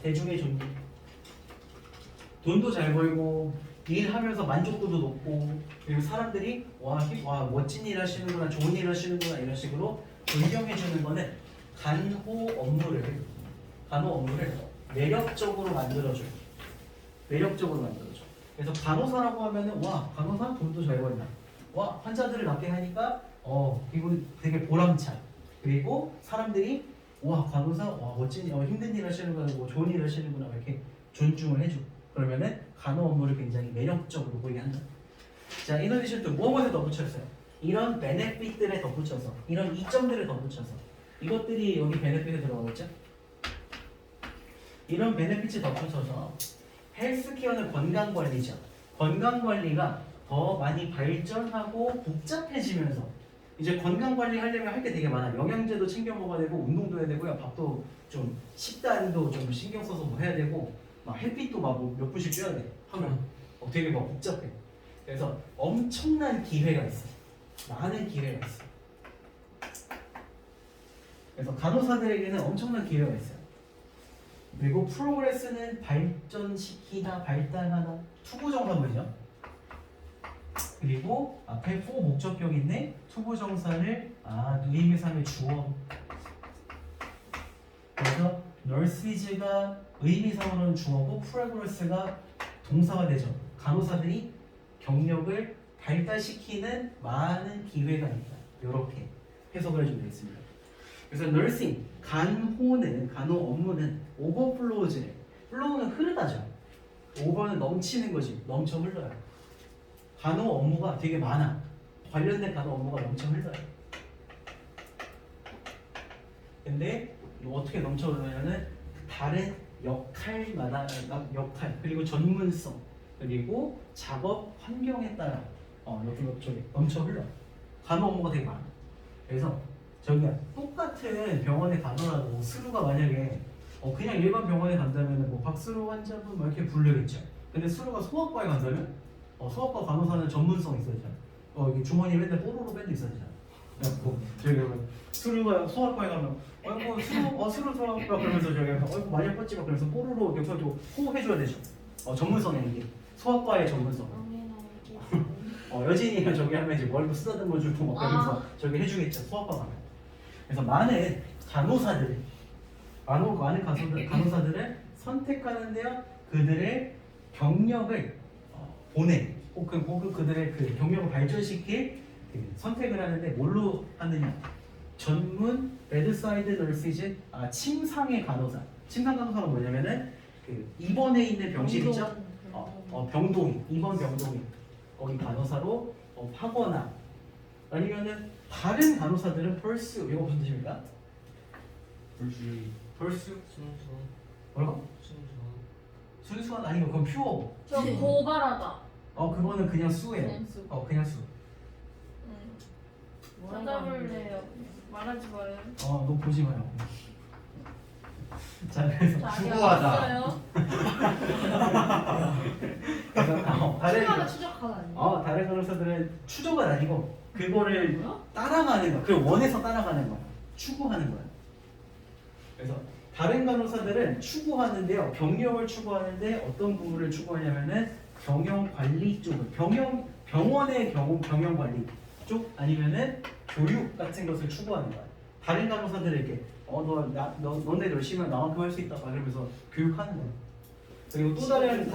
대중의 존경. 돈도 잘 벌고 일하면서 만족도도 높고 그리고 사람들이 와 멋진 일 하시는구나, 좋은 일 하시는구나 이런 식으로 존경해 주는 거는 간호 업무를 매력적으로 만들어줘요. 매력적으로 만들어줘. 그래서 간호사라고 하면은 와 간호사 돈도 잘 벌나. 와 환자들을 낫게 하니까 기분 되게 보람차. 그리고 사람들이 와 간호사 멋진 힘든 일 하시는구나 뭐 좋은 일 하시는구나 이렇게 존중을 해줘. 그러면은 간호 업무를 굉장히 매력적으로 보이게 한다. 자, 이노베이션 또 무엇에 덧붙였어요? 이런 베네핏들에 덧붙여서 이런 이점들을 덧붙여서 이것들이 여기 베네핏에 들어가겠죠? 이런 베네핏에 덧붙여서 헬스케어는 건강관리죠. 건강관리가 더 많이 발전하고 복잡해지면서 이제 건강관리 하려면 할 게 되게 많아. 영양제도 챙겨 먹어야 되고 운동도 해야 되고요. 밥도 좀 식단도 좀 신경 써서 뭐 해야 되고 막 햇빛도 막 몇 분씩 쬐야 돼. 하면 되게 막 복잡해. 그래서 엄청난 기회가 있어. 많은 기회가 있어. 그래서 간호사들에게는 엄청난 기회가 있어요. 그리고 프로그레스는 발전시키다, 발달하다, 투부정사문이죠. 그리고 앞에 for 목적격인데 투부정사를 의미상의 주어. 그래서 nurse가 의미상으로는 주어고 progress가 동사가 되죠. 간호사들이 경력을 발달시키는 많은 기회가 있다. 이렇게 해석을 해주면 되겠습니다. 그래서 nursing, 간호 업무는 overflows래. flow는 흐르다죠. over는 넘치는 거지. 넘쳐 흘러요. 간호 업무가 되게 많아. 관련된 간호 업무가 넘쳐 흘러요. 근데 어떻게 넘쳐 흐르냐면 다른 역할마다 역할 그리고 전문성 그리고 작업 환경에 따라 이렇게 넘쳐 흘러. 간호 업무가 되게 많아. 그래서 저기야 똑같은 병원에 가더라도 수루가 만약에 그냥 일반 병원에 간다면 뭐 박수루 환자분 뭐 이렇게 부르겠죠. 근데 수루가 소아과에 간다면 소아과 간호사는 전문성 있어야 되잖아. 이게 주머니에 맨날 뽀로로 밴드 있어야 되잖아. 저기 수루가 소아과에 가면 아이고 수루 소아과 그러면서 저기 아이고 많이 뻗지 마 그러면서 뽀로로 이렇게 호흡해줘야 되죠. 전문성에 이게 소아과의 전문성. 여진이가 저기 하면 이제 머리도 쓰다듬어 주고 막 그러면서 저기 해주겠죠. 소아과 가면. 그래서 많은 간호사들을 간호사들을 선택하는데요. 그들의 경력을 혹은 그들의 그 경력을 발전시킬 선택을 하는데 뭘로 하느냐? 전문 베드사이드 널시즈 침상의 간호사. 침상 간호사가 뭐냐면은 그 입원해 있는 병실 있죠? 병동이 입원 병동이 거기 간호사로 하거나 아니면은 다른 간호사들은 펄스 이거 무슨 뜻입니까? 펄스 뭐라고? 순수한 아니면 그건 퓨어. 저 고발하다. 그거는 그냥 수예요. 그냥 수. 그냥 수. 찾아볼래요. 말하지 마요. 너 보지 마요. 자, 그래서 추구하다. 추가가 추적하다 아니에요? 다른 간호사들은 추적은 아니고 그거를 뭐야? 따라가는 거야. 그걸 원해서 따라가는 거야. 추구하는 거야. 그래서 다른 간호사들은 추구하는데요. 경력을 추구하는데 어떤 부분을 추구하냐면은 경영 관리 쪽을 병원의 경영 관리 쪽 아니면은 교육 같은 것을 추구하는 거야. 다른 간호사들에게 너네 열심히 하면 나만큼 할 수 있다 그러면서 교육하는 거야. 그리고 또 다른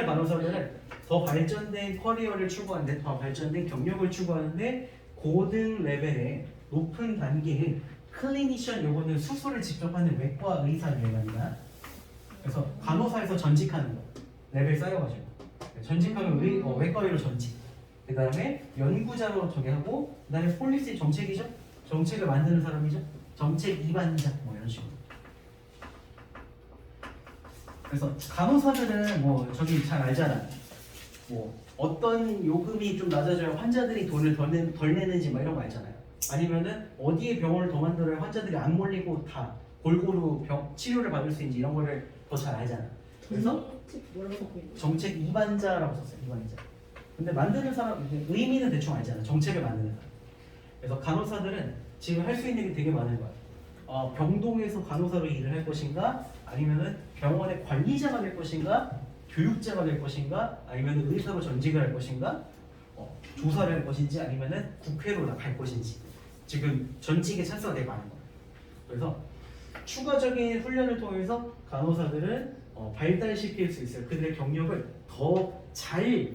간호사들은 더 발전된 커리어를 추구하는데 더 발전된 경력을 추구하는데 고등 레벨의 높은 단계의 클리니션 요거는 수술을 직접 하는 외과 의사를 얘기합니다. 그래서 간호사에서 전직하는 거 레벨 쌓여가지고 전직하면 외과의로 전직. 그 다음에 연구자로 저기 하고 그 다음에 폴리시 정책이죠. 정책을 만드는 사람이죠. 정책 입안자 뭐 이런 식으로. 그래서 간호사들은 저기 잘 알잖아. 어떤 요금이 좀 낮아져야 환자들이 돈을 덜 내는지 뭐 이런 거 알잖아요. 아니면은 어디에 병원을 더 만들어야 환자들이 안 몰리고 다 골고루 치료를 받을 수 있는지 이런 거를 더 잘 알잖아. 그래서 정책 입안자라고 썼어요. 입안자. 근데 만드는 사람 의미는 대충 알잖아. 정책을 만드는 사람. 그래서 간호사들은 지금 할 수 있는 게 되게 많은 거야. 병동에서 간호사로 일을 할 것인가, 아니면은 병원의 관리자가 될 것인가, 교육자가 될 것인가, 아니면 의사로 전직을 할 것인가, 조사를 할 것인지, 아니면은 국회로 나갈 것인지. 지금 전직의 찬스가 되게 많은 거야. 그래서 추가적인 훈련을 통해서 간호사들은 발달시킬 수 있어요. 그들의 경력을 더 잘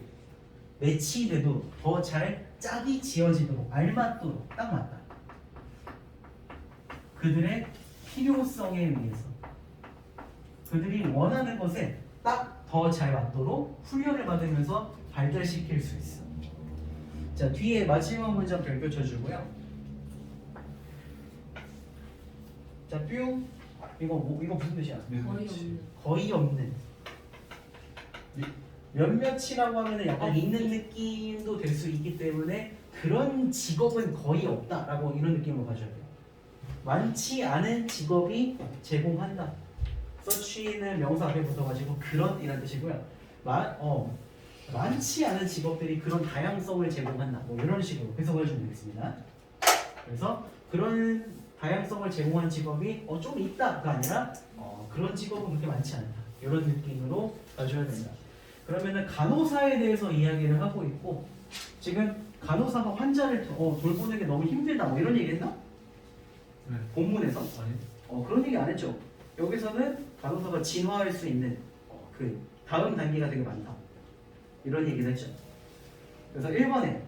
매치되도록, 더 잘 짝이 지어지도록, 알맞도록 딱 맞다. 그들의 필요성에 의해서 그들이 원하는 것에 딱 더 잘 맞도록 훈련을 받으면서 발달시킬 수 있어. 자, 뒤에 마지막 문장 별표 쳐주고요. 자, 뿅. 이거 무슨 뜻이야? 거의 없는. 몇몇이라고 하면 약간 있는 느낌도 될 수 있기 때문에 그런 직업은 거의 없다라고 이런 느낌으로 가져야 돼요. 많지 않은 직업이 제공한다. 서치는 명사 앞에 붙어가지고 그런 이란 뜻이고요. 많지 않은 직업들이 그런 다양성을 제공한다. 뭐 이런 식으로 해석을 해주면 되겠습니다. 그래서 그런 다양성을 제공한 직업이 좀 있다가 아니라 그런 직업은 그렇게 많지 않다. 이런 느낌으로 가져야 된다. 그러면은 간호사에 대해서 이야기를 하고 있고 지금 간호사가 환자를 돌보는 게 너무 힘들다 뭐 이런 얘기 했나? 네. 본문에서? 아니. 그런 얘기 안 했죠. 여기서는 간호사가 진화할 수 있는 그 다음 단계가 되게 많다. 이런 얘기를 했죠. 그래서 1번에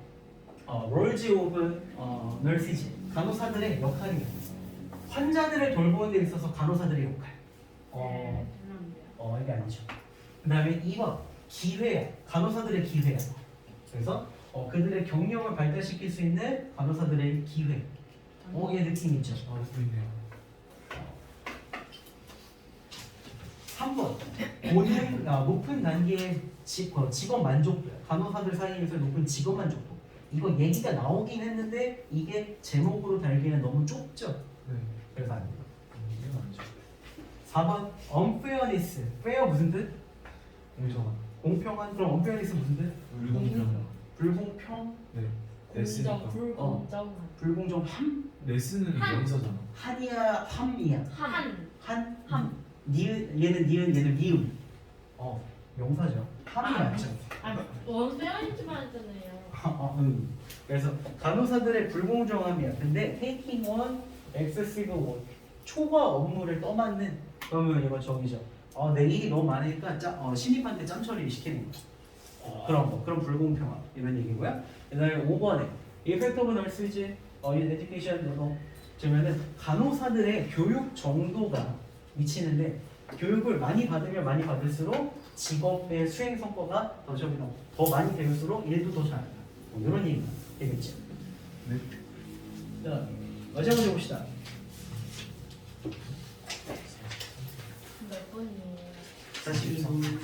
롤즈 오브 널시즈 간호사들의 역할이 환자들을 돌보는 데 있어서 간호사들의 역할. 이게 아니죠. 그 다음에 2번 기회야. 간호사들의 기회야. 그래서 그들의 경력을 발달시킬 수 있는 간호사들의 기회. 얘 느낌 있죠. 보이네요. 3번 고능 높은 단계의 직업 만족도. 간호사들 사이에서 높은 직업 만족도. 이거 얘기가 나오긴 했는데 이게 제목으로 달기는 너무 좁죠. 네. 그래서 안 돼요. 이게 맞죠. 4번 unfairness. fair 무슨 뜻? 공정한. 공평한. 그럼 unfairness 무슨 뜻? 불공정. 불공평, 네. 공정, S니까. 불공정. 불공정함, 레스는 한. 명사잖아. 한이야, 함이야. 한. 한, 니은, 얘는 니은, 얘는 니은. 명사죠. 함이 아. 맞죠. 원 빼야지만 했잖아요. 그래서 간호사들의 불공정함이야. 근데 taking on excessive work, 초과 업무를 떠맡는, 그러면 이거 저기죠. 내 일이 너무 많으니까 신입한테 짬 처리 시키는 거. 그런 거, 그런 불공평함 이런 얘기고요. 그다음에 5번에 effect of nurses in education 이거 보면은 간호사들의 교육 정도가 미치는데 교육을 많이 받으면 많이 받을수록 직업의 수행 성과가 더 많이 배울수록 일도 더 잘한다. 이런 얘기가 되겠죠. 네. 자, 마지막으로 봅시다. 몇 번이에요? 42분.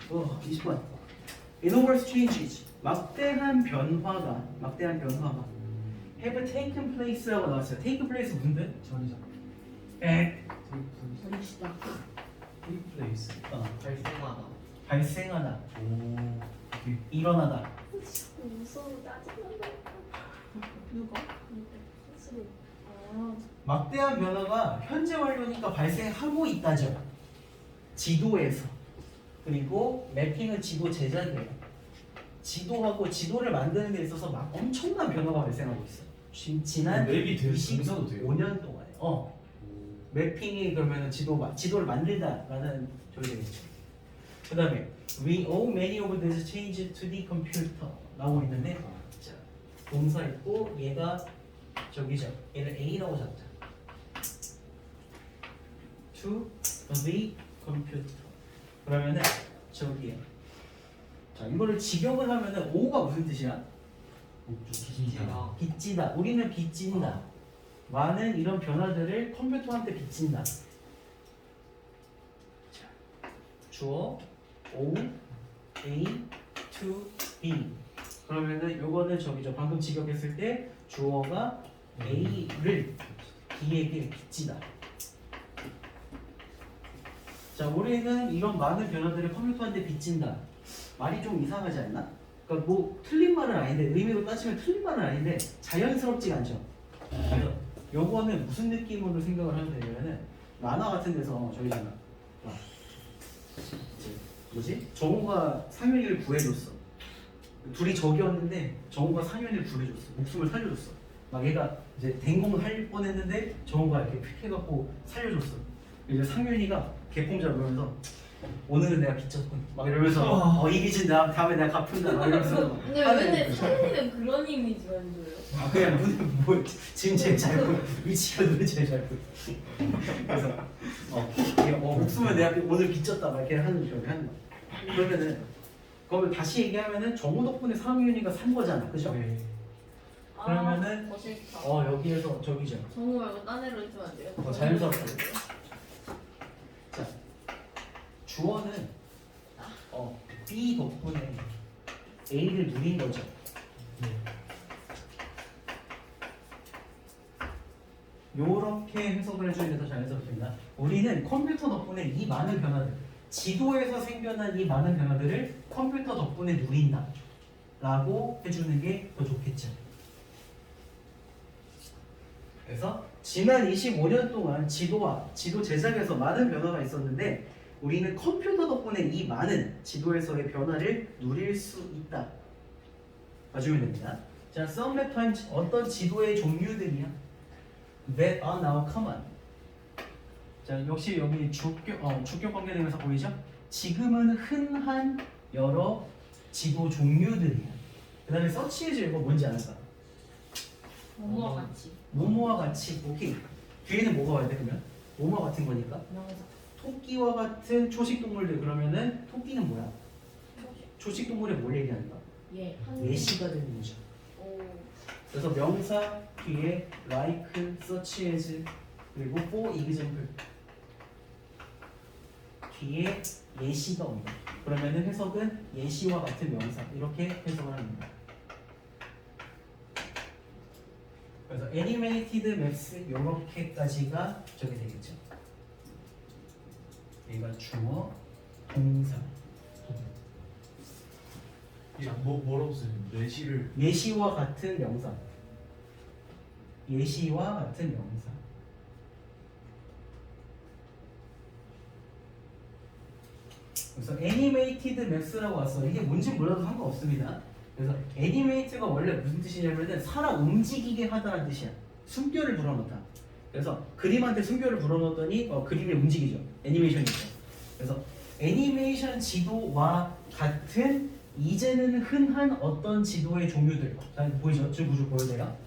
어, 20번. Enormous changes. 막대한 변화가 have taken place라고 나왔어요. take place 무슨 뜻? 전이죠. 버립시다. 리플레이스. 발생하다. 발생하다. 오. 오케이. 일어나다. 무서워 짜증난다. 누가? 스스로. 막대한 변화가 현재 완료니까 발생하고 있다죠. 지도에서. 그리고 매핑은 지도 제작이에요. 지도하고 지도를 만드는 데 있어서 막 엄청난 변화가 발생하고 있어요. 지난 맵이 될 동사도 돼요? 25년 동안에. 매핑이 그러면 지도를 만들다라는 저기 되겠죠. 그다음에 we owe many of these changes to the computer 나오고 있는데 자, 동사 있고 얘가 저기죠. 얘를 A라고 잡자. to the computer. 그러면은 저기에 자 이거를 직역을 하면은 O가 무슨 뜻이야? 기지다. 빚지다. 우리는 빚진다. 많은 이런 변화들을 컴퓨터한테 빚진다. 자, 주어 O A to B. 그러면은 요거는 저기죠. 방금 직역했을 때 주어가 A를 B에게 빚지다. 자, 우리는 이런 많은 변화들을 컴퓨터한테 빚진다. 말이 좀 이상하지 않나? 그러니까 뭐 틀린 말은 아닌데 의미로 따지면 틀린 말은 아닌데 자연스럽지가 않죠. 그래서 요거는 무슨 느낌으로 생각을 하면 되냐면은 만화 같은 데서 저기잖아. 뭐지? 정우가 상윤이를 구해줬어. 둘이 적이었는데 정우가 상윤이를 구해줬어. 목숨을 살려줬어. 막 얘가 이제 된공을 할 뻔했는데 정우가 이렇게 픽 해갖고 살려줬어. 이제 상윤이가 개콩자 그러면서 오늘은 내가 빚졌군 막 이러면서 이 빚은 다음에 내가 갚는다 막 이러면서 근데 왜 맨날 사연이는 그런 이미지만 줘요? 그냥 눈에 뭐 지금 제일 잘 보여 위치가 눈에 제일 잘 보여 그래서 목숨을 내가 오늘 빚졌다 막 이렇게 하는 거야. 그러면은 그걸 다시 얘기하면은 정우 덕분에 상윤이가 산 거잖아, 그죠? 네. 그러면은 더 싫다. 여기에서 저기죠. 정우 말고 딴 애로 해주면 안 돼요? 자연스럽게. 자, 주어는 B 덕분에 A를 누린 거죠. 요렇게 해석을 해주는 게 더 자연스럽습니다. 우리는 컴퓨터 덕분에 이 많은 변화들, 지도에서 생겨난 이 많은 변화들을 컴퓨터 덕분에 누린다 라고 해주는 게 더 좋겠죠. 그래서 지난 25년 동안 지도 제작에서 많은 변화가 있었는데 우리는 컴퓨터 덕분에 이 많은 지도에서의 변화를 누릴 수 있다. 봐주면 됩니다. 자, some map times 어떤 지도의 종류들이야? That are now common. 자, 역시 여기 주격 관계되면서 보이죠? 지금은 흔한 여러 지도 종류들이야. 그 다음에 서치해줘 이거 뭔지 알까? 뭐뭐와 같이. 모모와 같이. 오케이. 뒤에는 뭐가 와야 돼 그러면? 모모와 같은 거니까. 명사. 토끼와 같은 초식 동물들 그러면은 토끼는 뭐야? 초식 동물에 뭘 얘기하는 거야? 예. 예시가 되는 거죠. 오. 그래서 명사 뒤에 like, such as 그리고 for example 뒤에 예시가 옵니다. 그러면은 해석은 예시와 같은 명사 이렇게 해석을 합니다. 그래서 애니메이티드 맵스 이렇게까지가 저게 되겠죠. 얘가 주어, 동사. 뭐라고 쓰는 내시를 예시와 같은 명사. 예시와 같은 명사. 그래서 애니메이티드 맵스라고 왔어. 이게 뭔지 몰라도 상관없습니다. 그래서 애니메이트가 원래 무슨 뜻이냐면은 사람 움직이게 하다는 뜻이야. 숨결을 불어넣다. 그래서 그림한테 숨결을 불어넣었더니 그림이 움직이죠. 애니메이션이죠. 그래서 애니메이션 지도와 같은 이제는 흔한 어떤 지도의 종류들. 자, 보이죠? 지금 구조 보여줘요.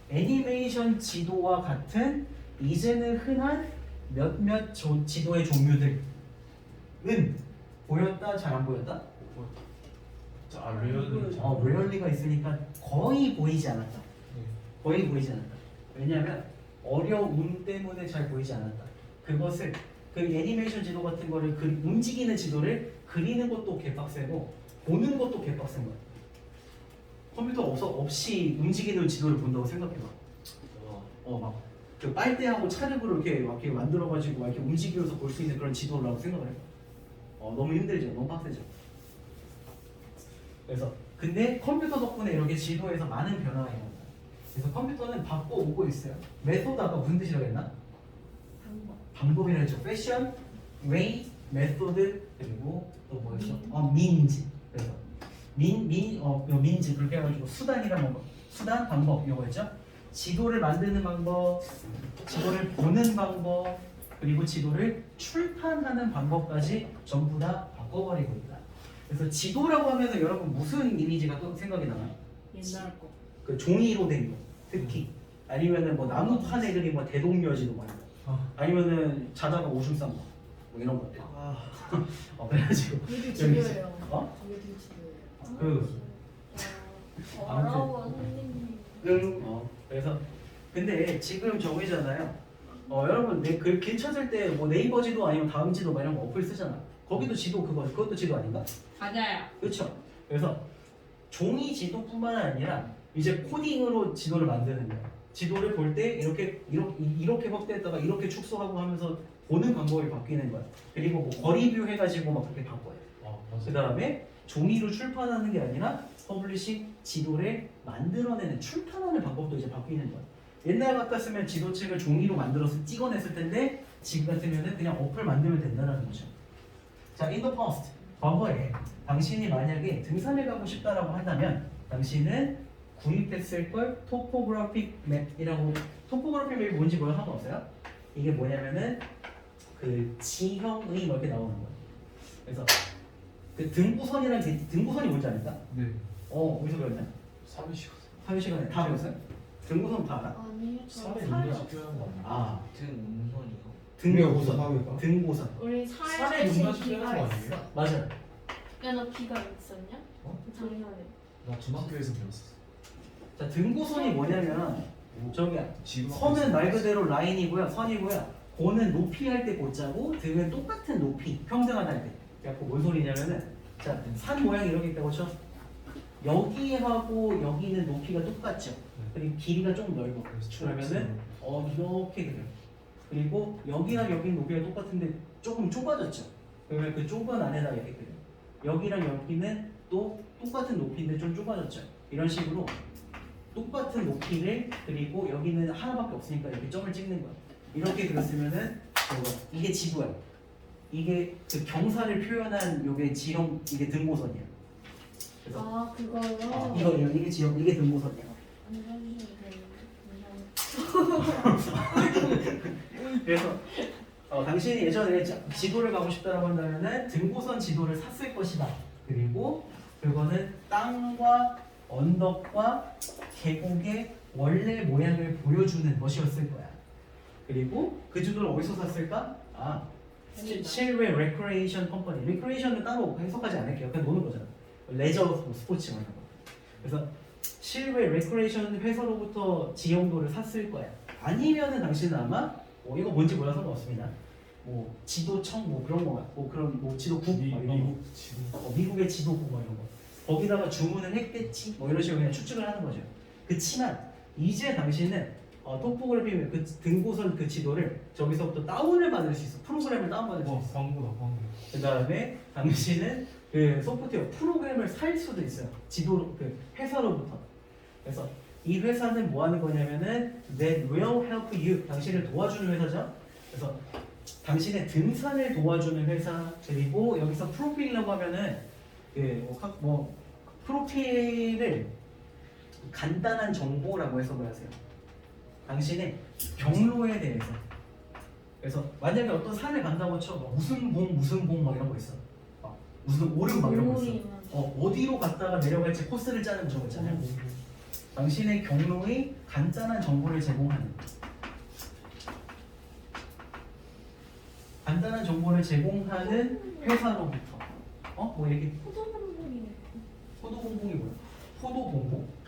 애니메이션 지도와 같은 이제는 흔한 몇몇 지도의 종류들은 보였다, 잘 안 보였다? 레어는 레얼리가 있으니까 거의 보이지 않았다. 네. 거의 보이지 않았다. 왜냐하면 어려움 때문에 잘 보이지 않았다. 그것을 그 애니메이션 지도 같은 거를 움직이는 지도를 그리는 것도 개빡세고 보는 것도 개빡센 거야. 컴퓨터 없이 움직이는 지도를 본다고 생각해봐. 막그 빨대하고 찰흙으로 이렇게 만들어가지고 이렇게 움직여서 볼 수 있는 그런 지도라고 생각을 해. 너무 힘들죠. 너무 빡세죠. 그래서 근데 컴퓨터 덕분에 이렇게 지도에서 많은 변화가 일어난다. 그래서 컴퓨터는 바꿔오고 있어요. 메소드 아까 무슨 뜻이라고 했나? 방법이라 했죠. 패션, 웨이, 메소드 그리고 또 뭐였어? 민지. 그래서 민지 그렇게 해가지고 수단이란 방법, 수단 방법 이거였죠. 지도를 만드는 방법, 지도를 보는 방법, 그리고 지도를 출판하는 방법까지 전부 다 바꿔버리고 있다. 그래서 지도라고 하면서 여러분 무슨 이미지가 또 생각이 나나요? 옛날 거. 그 종이로 된 거, 특히 아니면은 뭐 나무판에 그린 뭐 대동여지도 말고, 아니면은 자다가 오줌 싼 거, 뭐 이런 것들. 그래가지고 그게 여기 있어. 지도예요. 그게 지도예요. 어려워 선생님. 그래서 근데 지금 저기잖아요. 여러분 길 찾을 때 뭐 네이버 지도 아니면 다음 지도 뭐 이런 거 어플 쓰잖아. 거기도 지도 그것도 지도 아닌가? 맞아요. 그렇죠. 그래서 종이 지도뿐만 아니라 이제 코딩으로 지도를 만드는 거야. 지도를 볼 때 이렇게 확대했다가 이렇게 축소하고 하면서 보는 방법이 바뀌는 거야. 그리고 뭐 거리뷰 해가지고 막 그렇게 바꿔요. 그 다음에 종이로 출판하는 게 아니라 퍼블리싱 지도를 만들어내는 출판하는 방법도 이제 바뀌는 거야. 옛날 같았으면 지도책을 종이로 만들어서 찍어냈을 텐데 지금 같으면은 그냥 어플 만들면 된다는 거죠. 자, in the past, 과거에 당신이 만약에 등산을 가고 싶다라고 한다면 당신은 구입했을 걸 토포그래픽 맵이라고. 토포그래픽 맵이 뭔지 몰라 상관없어요. 이게 뭐냐면은 그 지형의 뭐 이렇게 나오는 거예요. 그래서 그 등고선이란 게 등고선이 뭔지 압니까? 네. 어디서 배웠냐? 3일 4시간에 다 배웠어요? 등고선 다 알아? 아니요 저 3일 살이 문제집 없어. 표현한 거 아니에요? 아, 등운선이요? 등고선. 등고선. 우리 살에 살 대신 문제집 비가 표현한 거 아니에요? 있어. 맞아요. 야너 비가 있었냐? 어? 작년에. 나 중학교에서 배웠어. 자, 등고선이 뭐냐면 저기 지금 선은 말 그대로 라인이고요, 선이고요. 고는 높이 할 때 고자고 등은 똑같은 높이, 평등하다 할 때. 그래갖고 뭔 소리냐면은 자, 산 모양이 이렇게 있다고 쳐. 여기하고 여기는 높이가 똑같죠. 그리고 길이가 좀 넓어. 그러면은 이렇게 그래요. 그리고 여기랑 여기는 높이가 똑같은데 조금 좁아졌죠. 그러면 그 좁은 안에다 이렇게 그려요. 여기랑 여기는 또 똑같은 높이인데 좀 좁아졌죠. 이런 식으로 똑같은 높이를 그리고 여기는 하나밖에 없으니까 이렇게 점을 찍는 거야. 이렇게 그렸으면은 이게 지구야. 이게 그 경사를 표현한 요게 지형, 이게 등고선이야. 그래서 아 그거요? 이게 지형, 이게 등고선이야. 그래서 당신이 예전에 지도를 가고 싶다라고 한다면은 등고선 지도를 샀을 것이다. 그리고 그거는 땅과 언덕과 계곡의 원래 모양을 보여주는 것이었을 거야. 그리고 그 지도를 어디서 샀을까? 실외 레크레이션 컴퍼니. 레크레이션은 따로 해석하지 않을게요. 그냥 노는 거잖아. 레저 스포츠 말하는 거. 그래서 실외 레크레이션 회사로부터 지형도를 샀을 거야. 아니면은 당신은 아마 이거 뭔지 몰라서 상관없습니다. 뭐 지도청 뭐 그런 거 같고 그런 뭐 지도국 뭐 이런 거. 미국 지금 미국의 지도국 뭐 이런 거. 거기다가 주문을 했겠지. 뭐 이런 식으로 그냥 추측을 하는 거죠. 그치만 이제 당신은 토포그래피 그 등고선 그 지도를 저기서부터 다운을 받을 수 있어. 프로그램을 다운받을 수 있어. 광고다 광고. 그 다음에 당신은 그 소프트웨어 프로그램을 살 수도 있어요. 지도 그 회사로부터. 그래서 이 회사는 뭐 하는 거냐면은 that will help you. 당신을 도와주는 회사죠. 그래서 당신의 등산을 도와주는 회사. 그리고 여기서 프로필이라고 하면은 뭐 프로필을 간단한 정보라고 해석을 하세요. 당신의 경로에 대해서. 그래서 만약에 어떤 산을 간다고 쳐, 막 무슨 봉 막 이런 거 있어. 무슨 오름 막 이런 거 있어. 어디로 갔다가 내려갈지 코스를 짜는 그런 거 있잖아요. 당신의 경로의 간단한 정보를 제공하는. 간단한 정보를 제공하는 회사로부터. 뭐 이렇게 포도봉봉이네. 포도봉봉이 뭐야? 포도봉봉?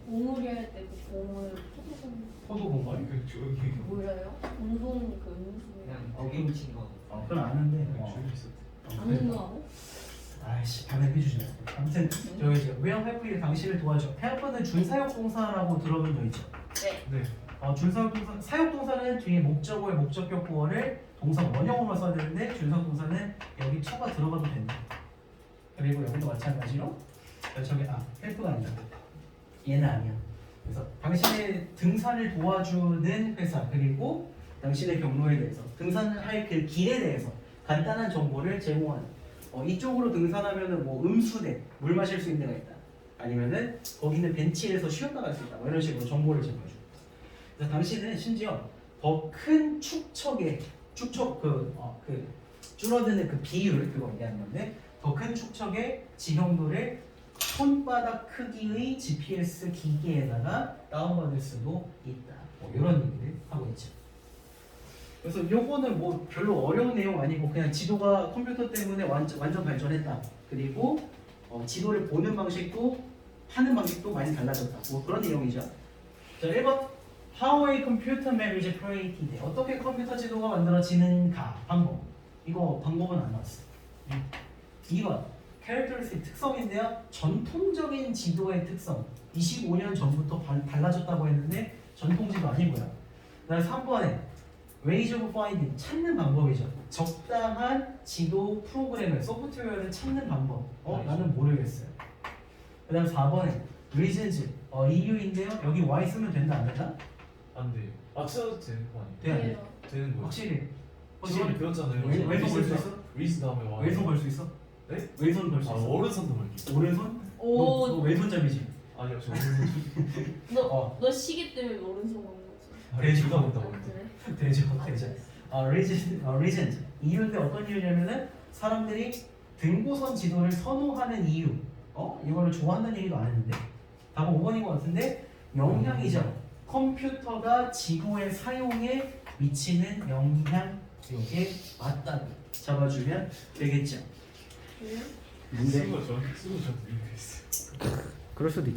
봉우리 할 때 그 봉을 포도봉 포도봉봉? 아 이거 저기 몰라요? 봉봉 그 음식. 그냥 어김 친 거. 그건 아는데. 저기 있었대. 아는 거하고? 아이씨 반응해 주지 마. 아무튼 저기 이제 will help you 당신을 도와줘. help는 준사역 동사라고 들어본 적 있죠? 네. 준사역 동사 사역 동사는 뒤에 목적어의 목적격 보어를 동사 원형으로 써야 되는데 준사역 동사는 여기 to가 들어가도 된다. 그리고 여기도 마찬가지로 저기 help가 아니라 얘는 아니야. 그래서 당신의 등산을 도와주는 회사 그리고 당신의 경로에 대해서 등산을 할 그 길에 대해서 간단한 정보를 제공하는. 이쪽으로 등산하면은 뭐 음수대 물 마실 수 있는 데가 있다. 아니면은 거기는 벤치에서 쉬었다 갈 수 있다. 뭐 이런 식으로 정보를 제공해줘. 그래서 당신은 심지어 더 큰 축척의 줄어드는 그 비율 그거 얘기하는 건데 더 큰 축척의 지형도를 손바닥 크기의 GPS 기기에다가 다운받을 수도 있다. 뭐 이런 얘기를 하고 있죠. 그래서 요거는 뭐 별로 어려운 내용 아니고 그냥 지도가 컴퓨터 때문에 완전 발전했다. 그리고 지도를 보는 방식도 하는 방식도 많이 달라졌다. 뭐 그런 내용이죠. 자, 1번 How a computer map is created. 어떻게 컴퓨터 지도가 만들어지는가 방법. 이거 방법은 안 나왔어. 2번 characteristic 특성인데요. 전통적인 지도의 특성. 25년 전부터 달라졌다고 했는데 전통 지도 아니고요. 그다음 3번에 ways of finding 찾는 방법이죠. 적당한 지도 프로그램을 소프트웨어를 찾는 방법. 나는 모르겠어요. 그다음 4번에 reasons 이유인데요. 여기 y 쓰면 된다 안 된다? 안 돼요. 써도 되는 거 아니에요? 돼야 돼. 되는 거예요. 확실히. 시간에 배웠잖아요. 왼손 걸 수 있어? 리스 다음에 와. 왼손 걸 수 있어? 네? 왼손 걸 수 있어? 오른손도 멀기. 오른손? 너 오, 왼손잡이지? 아니요 저 오른손. 너 시계 때문에 오른손 먹는 거지. 돼지. 둘다 본다 아, 본다. 그래? 되죠, 아, 되죠. 그래. reasons. 이유인데 어떤 이유냐면은 사람들이 등고선 지도를 선호하는 이유. 이거를 좋아한다는 얘기도 안 했는데. 답은 5번인 것 같은데 영향이죠. 컴퓨터가 지도의 사용에 미치는 영향 이게 맞다고 잡아주면 되겠죠. 그래? 근데 쓰고 저한테 이거 있어요. 그럴 수도 있죠.